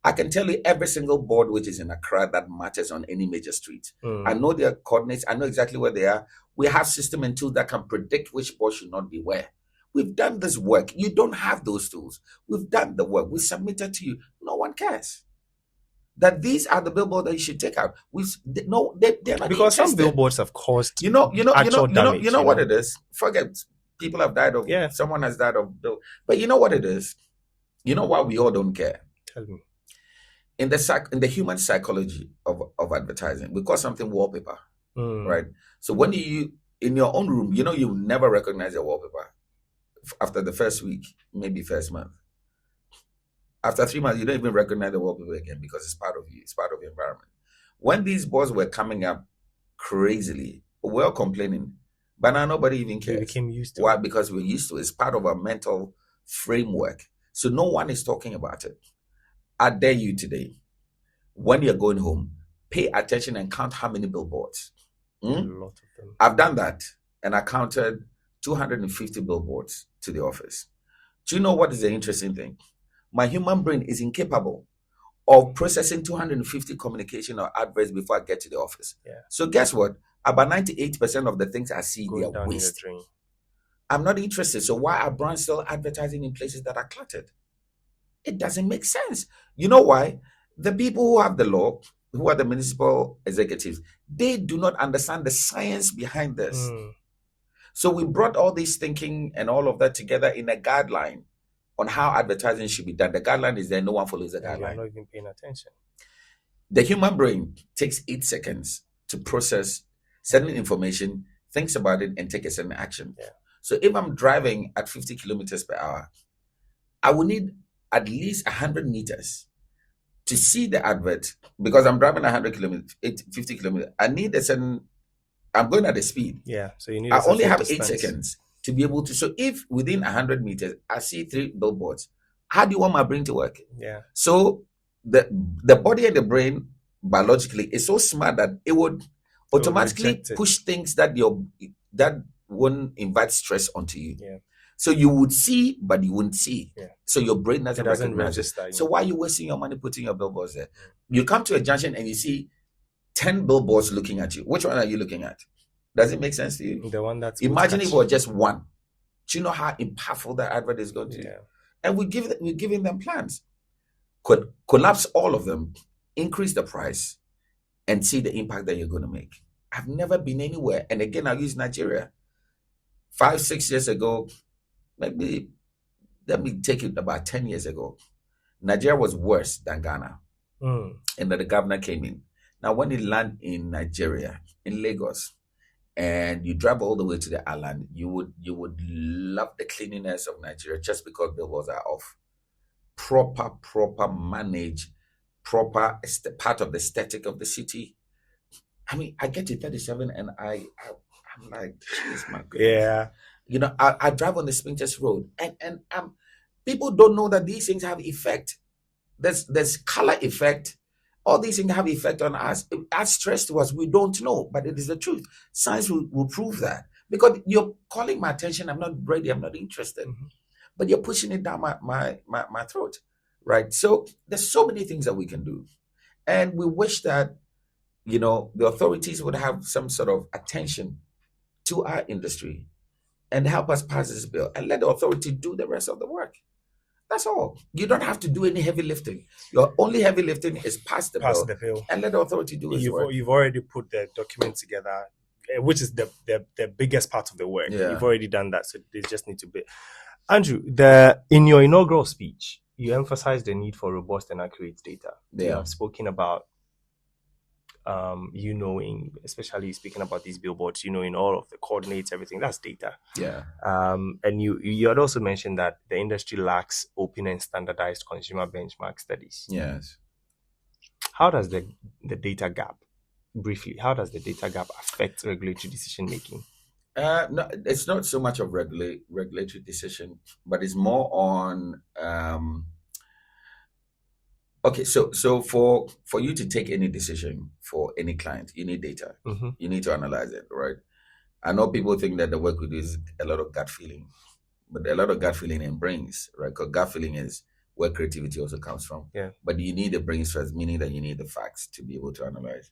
I can tell you every single board which is in Accra that matters on any major street. I know their coordinates. I know exactly where they are. We have system and tools that can predict which board should not be where. We've done this work. You don't have those tools. We've done the work. We submitted to you. No one cares. That these are the billboards that you should take out. They're not because some billboards have caused actual damage. You know what it is. Forget people have died of. Yeah. Someone has died of. But you know what it is. You know why we all don't care. Tell me. In the human psychology of advertising, we call something wallpaper, right? So when you in your own room, you never recognize your wallpaper after the first week, maybe first month. After 3 months, you don't even recognize the wallpaper again because it's part of you. It's part of your environment. When these boards were coming up crazily, we were complaining, but now nobody even cares. We became used to it. Why? Because we're used to it. It's part of our mental framework. So no one is talking about it. I dare you today, when you're going home, pay attention and count how many billboards. A lot of them. I've done that, and I counted 250 billboards to the office. Do you know what is the interesting thing? My human brain is incapable of processing 250 communication or adverts before I get to the office. Yeah. So guess what? About 98% of the things I see, they are waste. The drain. I'm not interested. So why are brands still advertising in places that are cluttered? It doesn't make sense. You know why? The people who have the law, who are the municipal executives, they do not understand the science behind this. So we brought all this thinking and all of that together in a guideline on how advertising should be done. The guideline is there. No one follows the guideline. You're not even paying attention. The human brain takes 8 seconds to process certain information, thinks about it, and take a certain action. Yeah. So if I'm driving at 50 kilometers per hour, I will need at least 100 meters to see the advert because I'm driving 50 kilometers. I need a certain, I'm going at a speed. Yeah. So you need I only have 8 seconds to be able to. So if within 100 meters, I see 3 billboards, how do you want my brain to work? Yeah. So the body and the brain biologically is so smart that it would automatically push things that won't invite stress onto you. Yeah. So you would see, but you wouldn't see. Yeah. So your brain doesn't register. So why are you wasting your money putting your billboards there? You come to a junction and you see 10 billboards looking at you. Which one are you looking at? Does it make sense to you? The one that's imagine if it was just one. Do you know how impactful that advert is going to be? And we're giving them plans. Could collapse all of them, increase the price, and see the impact that you're going to make. I've never been anywhere. And again, I'll use Nigeria. 5-6 years ago, maybe let me take it about 10 years ago. Nigeria was worse than Ghana. And then the governor came in. Now, when you land in Nigeria, in Lagos, and you drive all the way to the island, you would love the cleanliness of Nigeria just because billboards are off. Proper managed, proper part of the aesthetic of the city. I mean, I get to 37 and I'm like, jeez, my goodness. Yeah. I drive on the Spintex Road and people don't know that these things have effect. There's color effect. All these things have effect on us. It adds stress to us. We don't know, but it is the truth. Science will prove that. Because you're calling my attention. I'm not ready. I'm not interested. But you're pushing it down my throat, right? So there's so many things that we can do. And we wish that the authorities would have some sort of attention to our industry and help us pass this bill and let the authority do the rest of the work. That's all. You don't have to do any heavy lifting. Your only heavy lifting is pass the bill and let the authority do its work. You've already put the document together, which is the biggest part of the work. Yeah. You've already done that, so they just need to be. Andrew, in your inaugural speech, you emphasized the need for robust and accurate data. Yeah. You have spoken about especially speaking about these billboards, in all of the coordinates, everything, that's data. Yeah. And you had also mentioned that the industry lacks open and standardized consumer benchmark studies. Yes. How does the data gap, briefly, how does the data gap affect regulatory decision making? No, it's not so much of regulatory decision, but it's more on okay, so for you to take any decision for any client, you need data. Mm-hmm. You need to analyze it, right? I know people think that the work we do is a lot of gut feeling, but a lot of gut feeling in brains, right? Because gut feeling is where creativity also comes from. Yeah. But you need the brains first, meaning that you need the facts to be able to analyze.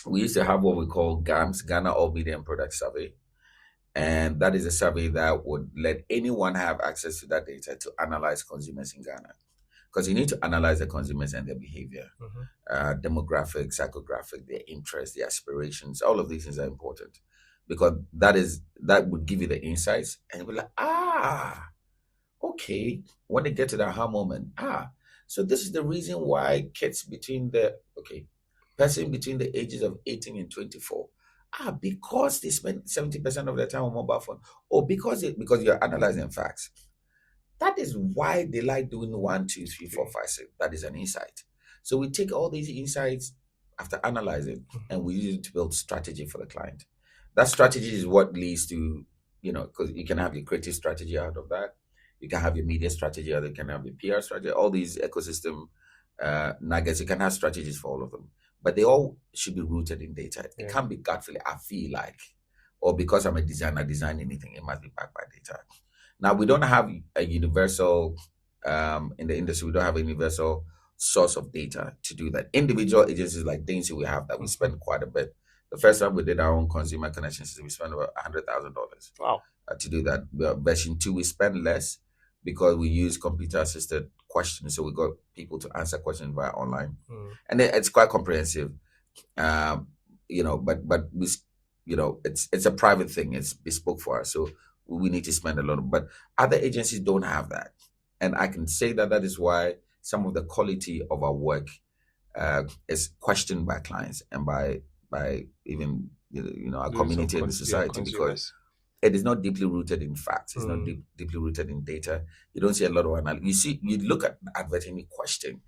We used to have what we call GAMS, Ghana All Media and Product Survey. And that is a survey that would let anyone have access to that data to analyze consumers in Ghana. Because you need to analyze the consumers and their behavior, demographic, psychographic, their interests, their aspirations. All of these things are important because that would give you the insights, and you'll be like, okay. When they get to the aha moment, so this is the reason why kids between the ages of 18 and 24, because they spend 70% of their time on mobile phone, or because you're analyzing facts. That is why they like doing 1, 2, 3, 4, 5, 6. That is an insight. So we take all these insights after analyzing, and we use it to build strategy for the client. That strategy is what leads to, because you can have your creative strategy out of that. You can have your media strategy, or you can have your PR strategy. All these ecosystem nuggets, you can have strategies for all of them. But they all should be rooted in data. It can't be gut feeling, I feel like, or because I'm a designer, design anything. It must be backed by data. Now, we don't have a universal, in the industry, we don't have a universal source of data to do that. Individual agencies like Dentsu, we have that. We spend quite a bit. The first time we did our own consumer connection system, we spent about $100,000 to do that. Version 2, we spend less because we use computer-assisted questions. So we got people to answer questions via online. And it's quite comprehensive, but we, it's a private thing. It's bespoke for us. So we need to spend a lot but other agencies don't have that. And I can say that is why some of the quality of our work is questioned by clients and by even our community and society, because it is not deeply rooted in facts. It's not deeply rooted in data. You don't see a lot of analysis. You look at advertising, question,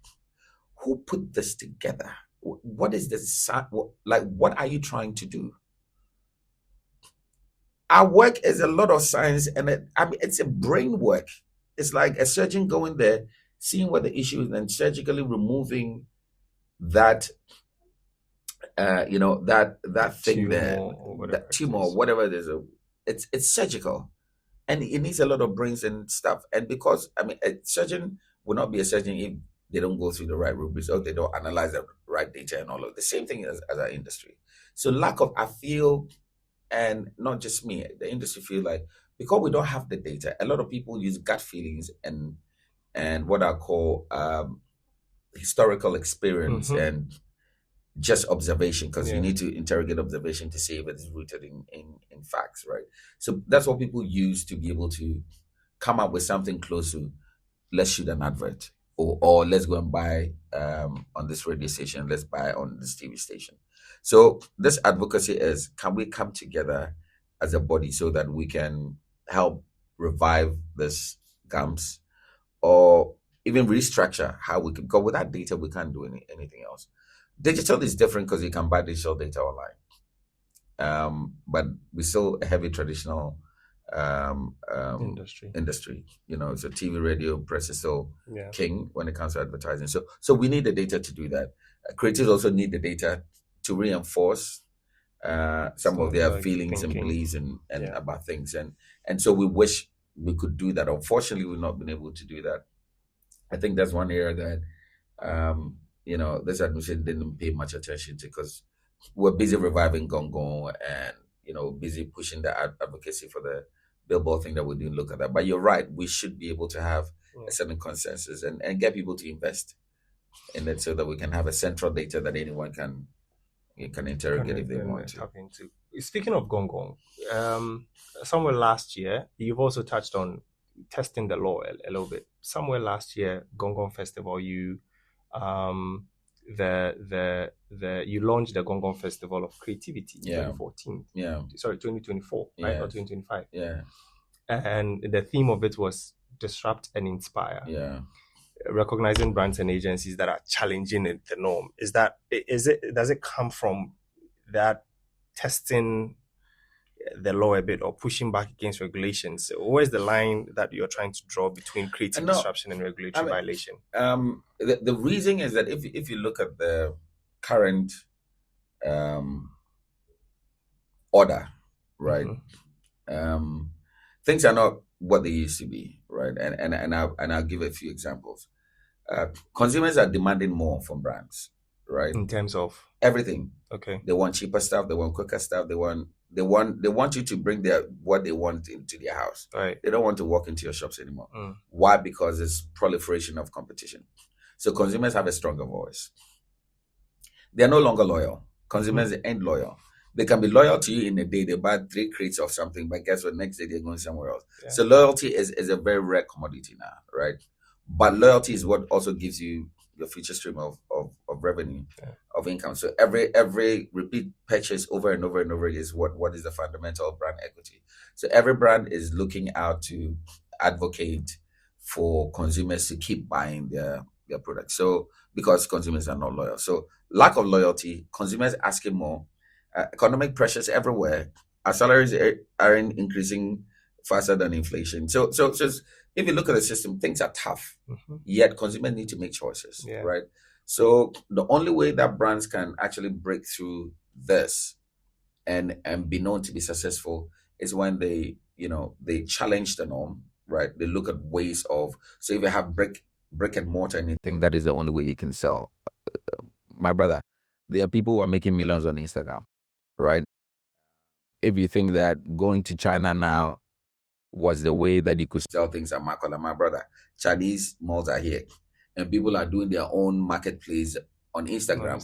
who put this together? What is this? What are you trying to do? Our work is a lot of science, and it's a brain work. It's like a surgeon going there, seeing what the issue is, and surgically removing that, that thing there, that tumor, or whatever it is. It's surgical, and it needs a lot of brains and stuff. And because a surgeon will not be a surgeon if they don't go through the right rubrics or they don't analyze the right data and all of the same thing as our industry. So I feel. And not just me, the industry feel like, because we don't have the data, a lot of people use gut feelings and what I call historical experience and just observation, because you need to interrogate observation to see if it is rooted in facts, right? So that's what people use to be able to come up with something close to, let's shoot an advert, or let's go and buy on this radio station, let's buy on this TV station. So this advocacy is, can we come together as a body so that we can help revive this GAMS, or even restructure how we can, because without data, we can't do anything else. Digital is different because you can buy digital data online. But we still a heavy traditional industry. So TV, radio, press is still king when it comes to advertising. So we need the data to do that. Creators also need the data to reinforce some of their feelings and beliefs and about things. And so we wish we could do that. Unfortunately, we've not been able to do that. I think that's one area that this administration didn't pay much attention to, because we're busy reviving Gong Gong and, busy pushing the advocacy for the Billboard thing that we didn't look at that. But you're right, we should be able to have a certain consensus and get people to invest in it so that we can have a central data that anyone can interrogate if they want to. Tap into. Speaking of Gong Gong, somewhere last year, you've also touched on testing the law a little bit. Somewhere last year, Gong Gong Festival, you you launched the Gong Gong Festival of Creativity 2014. Yeah. Sorry, 2024, right? Or 2025. Yeah. And the theme of it was disrupt and inspire. Yeah. Recognizing brands and agencies that are challenging the norm. Does it come from that testing the law a bit or pushing back against regulations? Where's the line that you're trying to draw between creative disruption and regulatory violation? The reason is that if you look at the current order, right, things are not what they used to be, right? And I'll give a few examples. Consumers are demanding more from brands, right? In terms of everything. Okay. They want cheaper stuff. They want quicker stuff. They want you to bring what they want into their house. Right. They don't want to walk into your shops anymore. Why? Because there's proliferation of competition. So consumers have a stronger voice. They are no longer loyal. Consumers ain't loyal. They can be loyal to you in a day. They buy 3 crates of something, but guess what? Next day they're going somewhere else. Yeah. So loyalty is a very rare commodity now, right? But loyalty is what also gives you your future stream of revenue, of income. So every repeat purchase over and over and over is what is the fundamental brand equity. So every brand is looking out to advocate for consumers to keep buying their products. So because consumers are not loyal. So lack of loyalty, consumers asking more, economic pressures everywhere. Our salaries aren't increasing faster than inflation. So if you look at the system, things are tough. Yet consumers need to make choices, right? So the only way that brands can actually break through this and be known to be successful is when they challenge the norm, right? They look at ways of, so if you have brick and mortar and you think that is the only way you can sell. My brother, there are people who are making millions on Instagram, right? If you think that going to China now was the way that you could sell things at Makola, my brother, Chinese malls are here. And people are doing their own marketplace on Instagram.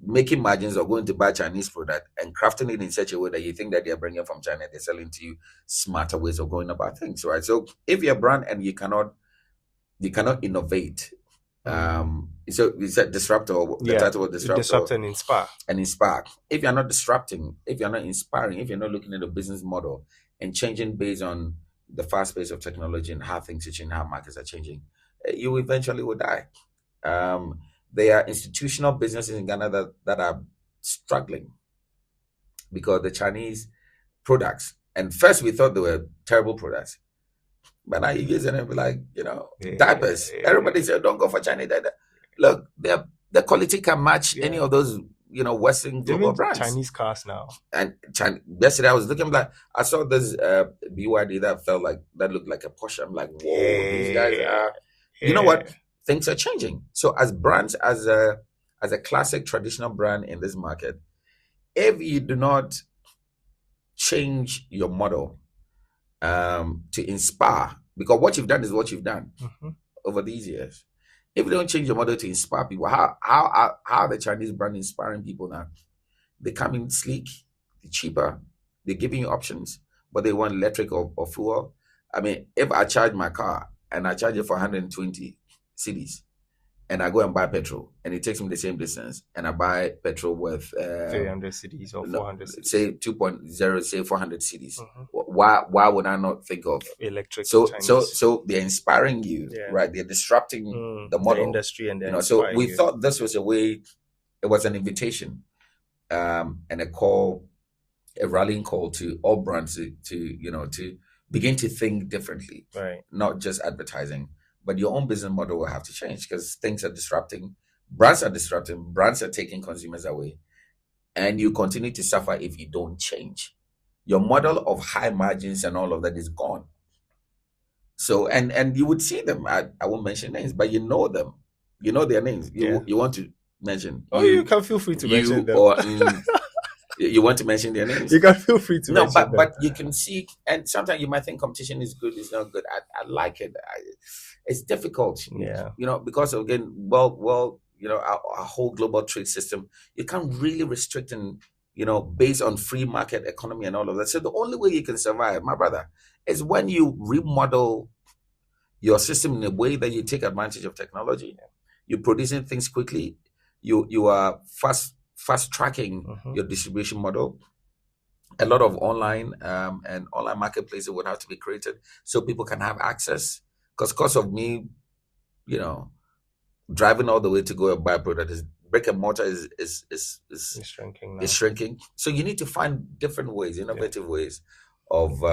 Making margins or going to buy Chinese product and crafting it in such a way that you think that they're bringing from China, they're selling to you smarter ways of going about things, right? So if you're a brand and you cannot innovate, so you said disrupt, or the title was disrupt and inspire. And inspire. If you're not disrupting, if you're not inspiring, if you're not looking at the business model and changing based on the fast pace of technology and how things are changing, how markets are changing, you eventually will die. There are institutional businesses in Ghana that are struggling because the Chinese products, and first we thought they were terrible products, but now you use it and be like, diapers. Everybody said, don't go for Chinese. Look, the quality can match any of those, Western global brands. Chinese cars now. And yesterday I was looking like, I saw this BYD that looked like a Porsche. I'm like, whoa, these guys are. You know what? Things are changing. So as brands, as a classic traditional brand in this market, if you do not change your model to inspire, because what you've done is what you've done over these years. If you don't change your model to inspire people, how are the Chinese brand inspiring people now? They come in sleek, they're cheaper, they're giving you options, but they want electric or fuel. I mean, if I charge my car and I charge it for 120 cedis, and I go and buy petrol, and it takes me the same distance, and I buy petrol with 300 cedis or 400 cedis. Say 2.0, say 400 cedis. Why would I not think of electric? So they're inspiring you, right? They're disrupting the model, the industry, and so we thought this was a way. It was an invitation, and a rallying call to all brands to begin to think differently, right? Not just advertising. But your own business model will have to change because things are disrupting. Brands are disrupting. Brands are taking consumers away. And you continue to suffer if you don't change. Your model of high margins and all of that is gone. So, and you would see them. I won't mention names, but you know them. You know their names. Yeah. You want to mention? Oh, you can feel free to mention them. Or you want to mention their names? You can feel free to mention them. But you can see, and sometimes you might think competition is good, it's not good. I like it. It's difficult, Yeah. because again, well, our whole global trade system, you can't really restrict and based on free market economy and all of that. So the only way you can survive, my brother, is when you remodel your system in a way that you take advantage of technology. You're producing things quickly. You are fast tracking your distribution model. A lot of online and online marketplaces would have to be created so people can have access. Because of me, driving all the way to go and buy a product, is brick and mortar is shrinking now. Is shrinking. So you need to find different ways, innovative ways of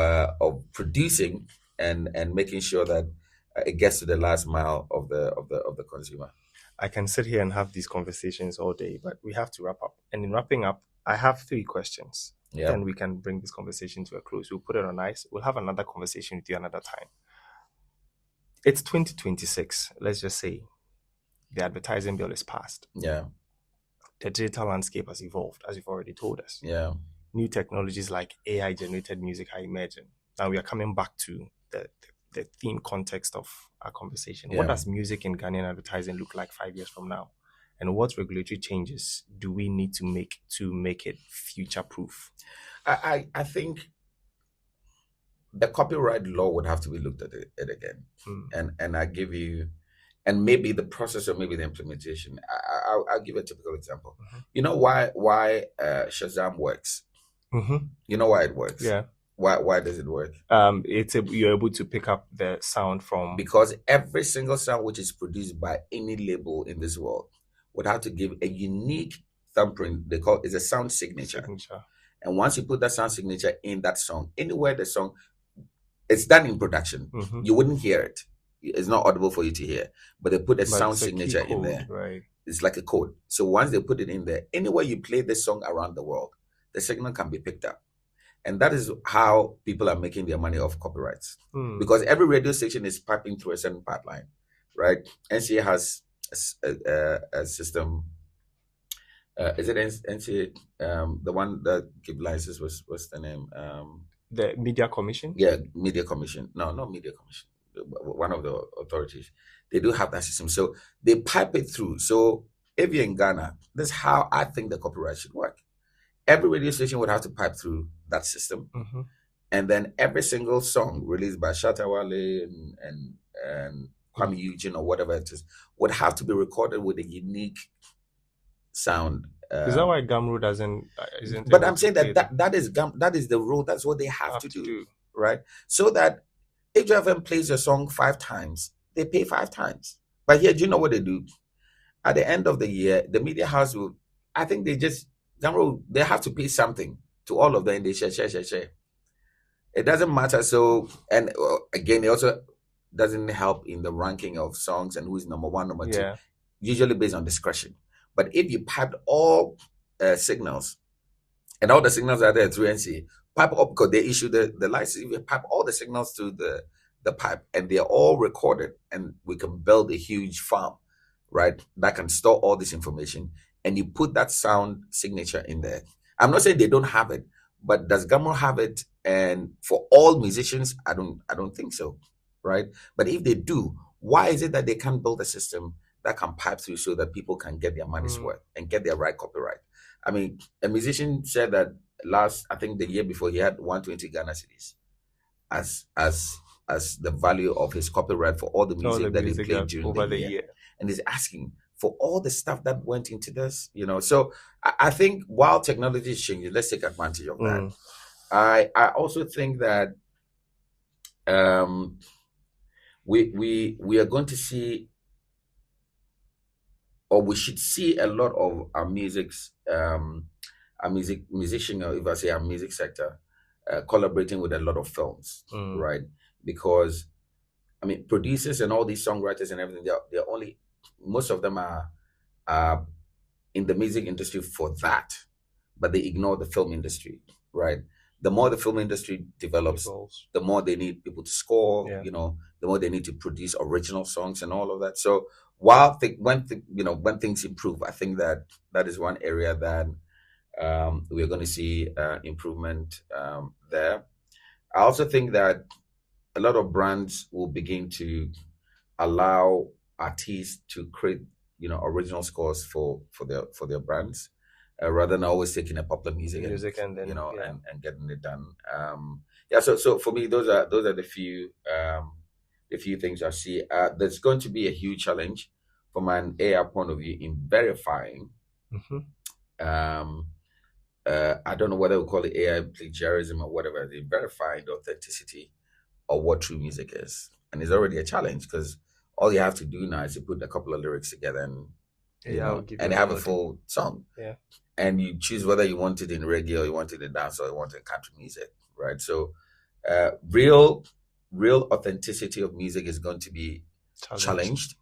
producing and making sure that it gets to the last mile of the consumer. I can sit here and have these conversations all day, but we have to wrap up. And in wrapping up, I have 3 questions. Yeah. Then we can bring this conversation to a close. We'll put it on ice. We'll have another conversation with you another time. It's 2026. Let's just say the advertising bill is passed. Yeah. The digital landscape has evolved, as you've already told us. Yeah. New technologies like AI-generated music are emerging. Now we are coming back to the theme context of our conversation. Yeah. What does music in Ghanaian advertising look like 5 years from now? And what regulatory changes do we need to make it future-proof? I think the copyright law would have to be looked at it again. And I give you, and maybe the process or maybe the implementation. I'll give a typical example. You know why Shazam works? You know why it works? Yeah. Why does it work? You're able to pick up the sound from... Because every single sound which is produced by any label in this world would have to give a unique thumbprint. They call it a sound signature. And once you put that sound signature in that song, anywhere the song, it's done in production. You wouldn't hear it. It's not audible for you to hear. But they put a sound signature in there. Right. It's like a code. So once they put it in there, anywhere you play this song around the world, the signal can be picked up. And that is how people are making their money off copyrights. Because every radio station is piping through a certain pipeline, right? NCA has a system. Is it NCA? The one that gives licenses, what's the name? The Media Commission? Yeah, Media Commission. No, not Media Commission. One of the authorities. They do have that system. So they pipe it through. So if you're in Ghana, this is how I think the copyright should work. Every radio station would have to pipe through that system. And then every single song released by Shatta Wale and Kwame Eugene or whatever it is would have to be recorded with a unique sound. Is that why Gamro isn't? But I'm saying that is the rule. That's what they have to do, right? So that if JFM plays a song 5 times, they pay 5 times. But here, do you know what they do? At the end of the year, the media house will, I think they have to pay something to all of them. They share. It doesn't matter. So, and again, it also doesn't help in the ranking of songs and who's number 1, number 2, usually based on discretion. But if you piped all signals, and all the signals are there through NCA, pipe up because they issue the license. If you pipe all the signals to the pipe and they're all recorded, and we can build a huge farm, right, that can store all this information, and you put that sound signature in there. I'm not saying they don't have it, but does Gamro have it? And for all musicians, I don't think so, right? But if they do, why is it that they can't build a system that can pipe through so that people can get their money's worth and get their right copyright? I mean, a musician said that I think the year before, he had 120 Ghana cedis as the value of his copyright for all the music that he played during the year. And he's asking for all the stuff that went into this, So I think while technology is changing, let's take advantage of that. I also think that we are going to see, or we should see, a lot of our musician, or if I say our music sector, collaborating with a lot of films, right? Because I mean, producers and all these songwriters and everything, they're only, most of them are in the music industry for that, but they ignore the film industry, right? the more the film industry develops, Evolves. the more they need people to score. Yeah. The more they need to produce original songs and all of that. So while when things improve, I think that is one area that we're going to see improvement there. I also think that a lot of brands will begin to allow artists to create original scores for their brands, rather than always taking a popular music And then and getting it done. Yeah, so for me, those are the few things I see. There's going to be a huge challenge from an AI point of view in verifying. Um, I don't know whether we call it AI plagiarism or whatever. They verifying the authenticity of what true music is, and it's already a challenge because all you have to do now is to put a couple of lyrics together and and have a full song. Yeah. And you choose whether you want it in reggae or you want it in dance or you want it in country music, right? So, real authenticity of music is going to be challenged.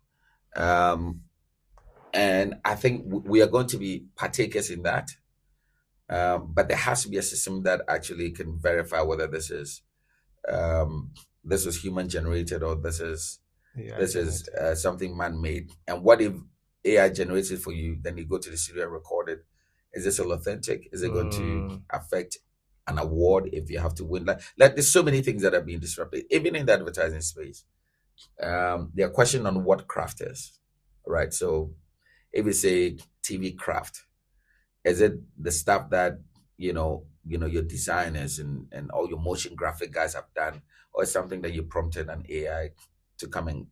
And I think we are going to be partakers in that. But there has to be a system that actually can verify whether this is human generated or this is something man made. And what if AI generates it for you? Then you go to the studio and record it. Is this all authentic? Is it going to affect an award if you have to win? Like there's so many things that are being disrupted, even in the advertising space. There are questions on what craft is, right? So if you say TV craft, is it the stuff that your designers and all your motion graphic guys have done, or something that you prompted an AI to come and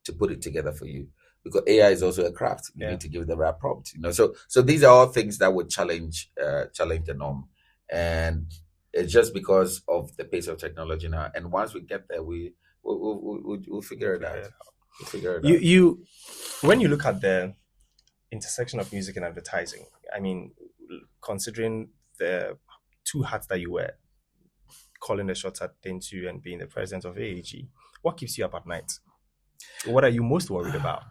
to put it together for you? Because AI is also a craft. You need to give the right prompt. So these are all things that would challenge the norm, and it's just because of the pace of technology now. And once we get there, we'll figure it out. We'll figure it out. You when you look at the intersection of music and advertising, I mean, considering the two hats that you wear, calling the shots at Dentsu and being the president of AAG, what keeps you up at night? What are you most worried about?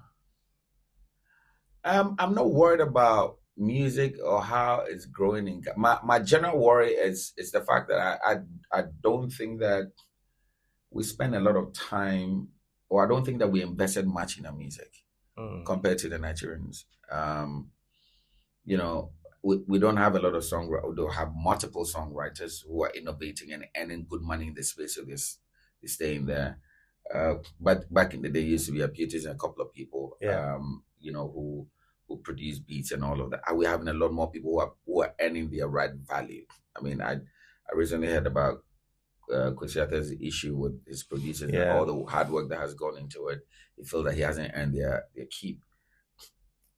I'm not worried about music or how it's growing in my general worry is the fact that I don't think that we spend a lot of time, or I don't think that we invested much in our music compared to the Nigerians. We don't have a lot of songwriters. We don't have multiple songwriters who are innovating and earning good money in this space, so they're staying there. But back in the day, used to be a Peters and a couple of people, who produce beats and all of that. We're having a lot more people who are earning their right value. I mean, I recently heard about Charlatans' issue with his producers and all the hard work that has gone into it. He feels that he hasn't earned their keep.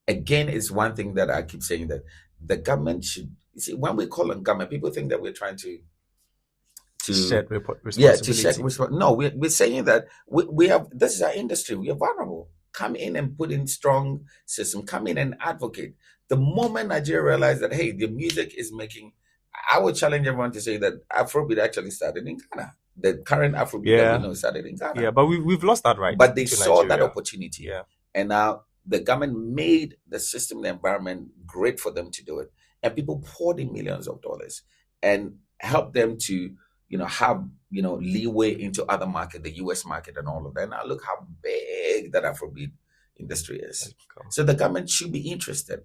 Again, it's one thing that I keep saying, that the government should see. When we call on government, people think that we're trying to shed responsibility. No, we're saying that we have, this is our industry. We are vulnerable. Come in and put in strong system. Come in and advocate. The moment Nigeria realized that, hey, the music is making, I would challenge everyone to say that Afrobeat actually started in Ghana. The current Afrobeat that we know started in Ghana. Yeah, but we've lost that right. But they saw that opportunity. Yeah. And now the government made the system, the environment great for them to do it. And people poured in millions of dollars and helped them to, have, leeway into other market, the US market and all of that. Now look how big that Afrobeat industry is. So the government should be interested.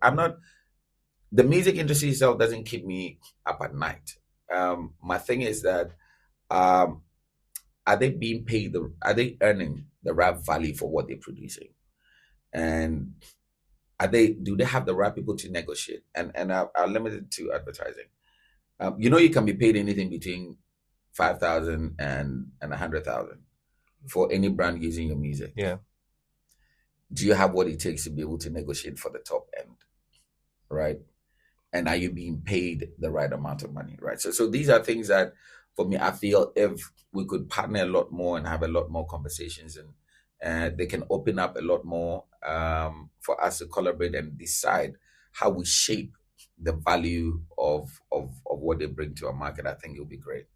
The music industry itself doesn't keep me up at night. My thing is that, are they being paid? Are they earning the right value for what they're producing? And do they have the right people to negotiate? And are limited to advertising. You can be paid anything between 5,000 and 100,000 for any brand using your music. Yeah. Do you have what it takes to be able to negotiate for the top end, right? And are you being paid the right amount of money, right? So these are things that, for me, I feel if we could partner a lot more and have a lot more conversations, and they can open up a lot more for us to collaborate and decide how we shape the value of what they bring to our market, I think it'll be great.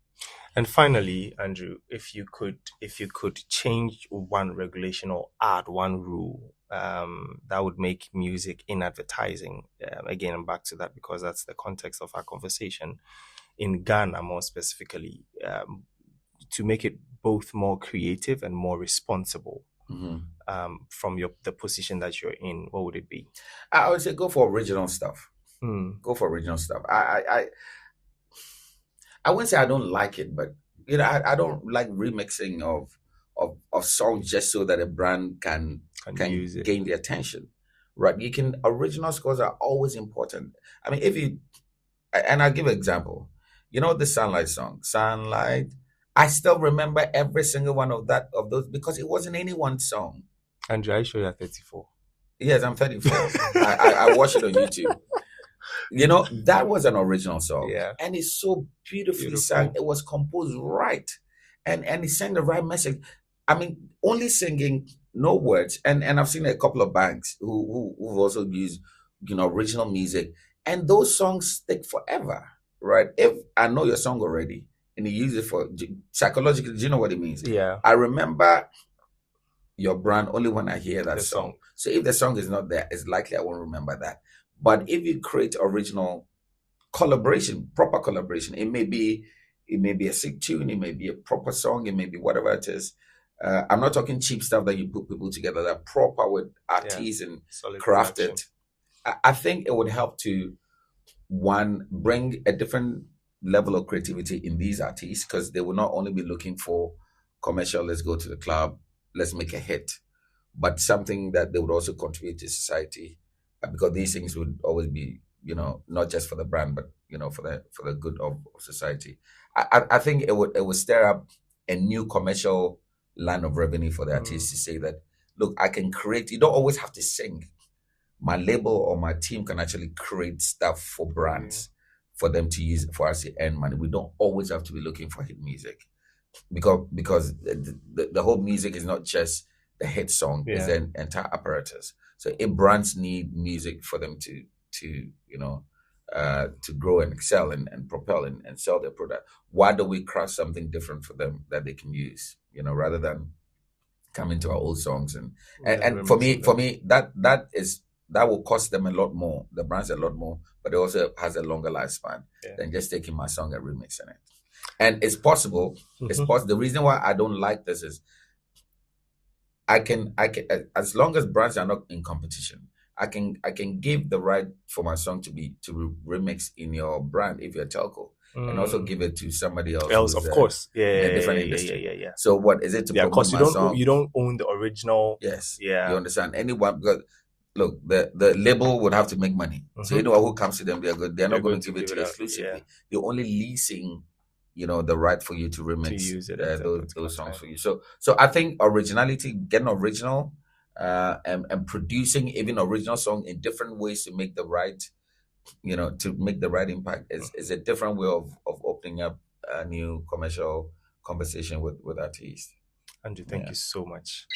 And finally, Andrew, if you could change one regulation or add one rule that would make music in advertising, again, I'm back to that because that's the context of our conversation. in Ghana more specifically, to make it both more creative and more responsible? From the position that you're in, what would it be? I would say go for original stuff. Mm. Go for original stuff. I wouldn't say I don't like it, but I don't like remixing of songs just so that a brand can use it. gain the attention. Right? Original scores are always important. I mean, and I'll give an example. The Sunlight song, Sunlight. I still remember every single one of those because it wasn't anyone's song. Andrew, are you sure you're 34? Yes, I'm 34. I watched it on YouTube. That was an original song. Yeah. And it's so beautifully sung. It was composed right. And he sang the right message. I mean, only singing, no words. And I've seen a couple of bands who've also used, original music. And those songs stick forever, right? If I know your song already and you use it for psychologically, do you know what it means? Yeah. I remember your brand only when I hear that song. So if the song is not there, it's likely I won't remember that. But if you create original collaboration, proper collaboration, it may be a sick tune, it may be a proper song, it may be whatever it is. I'm not talking cheap stuff that you put people together, that proper with artists and crafted. I think it would help to, one, bring a different level of creativity in these artists, because they will not only be looking for commercial, let's go to the club, let's make a hit, but something that they would also contribute to society, because these things would always be, not just for the brand, but for the good of society. I think it would stir up a new commercial line of revenue for the artists to say that, look, I can create. You don't always have to sing. My label or my team can actually create stuff for brands for them to use, for us to earn money. We don't always have to be looking for hit music, because the whole music is not just the hit song; it's an entire apparatus. So if brands need music for them to grow and excel and propel and sell their product, why don't we craft something different for them that they can use? Rather than come into our old songs and for me that will cost them a lot more, the brands a lot more, but it also has a longer lifespan than just taking my song and remixing it. And it's possible. It's possible. The reason why I don't like this is I can as long as brands are not in competition, I can give the right for my song to remix in your brand if you're a telco, and also give it to somebody else. Of course, in a different industry. Yeah. So what is it to promote because my song? You don't own the original. Yes. Yeah. You understand? Anyone, because look, the label would have to make money. So anyone who comes to them, they're good. They're not going to give it to you exclusively. Yeah. You're only leasing, the right for you to remix those songs for you. So I think originality, getting original, and producing even original song in different ways to make the right, to make the right impact is a different way of opening up a new commercial conversation with artists. Andrew, thank you so much.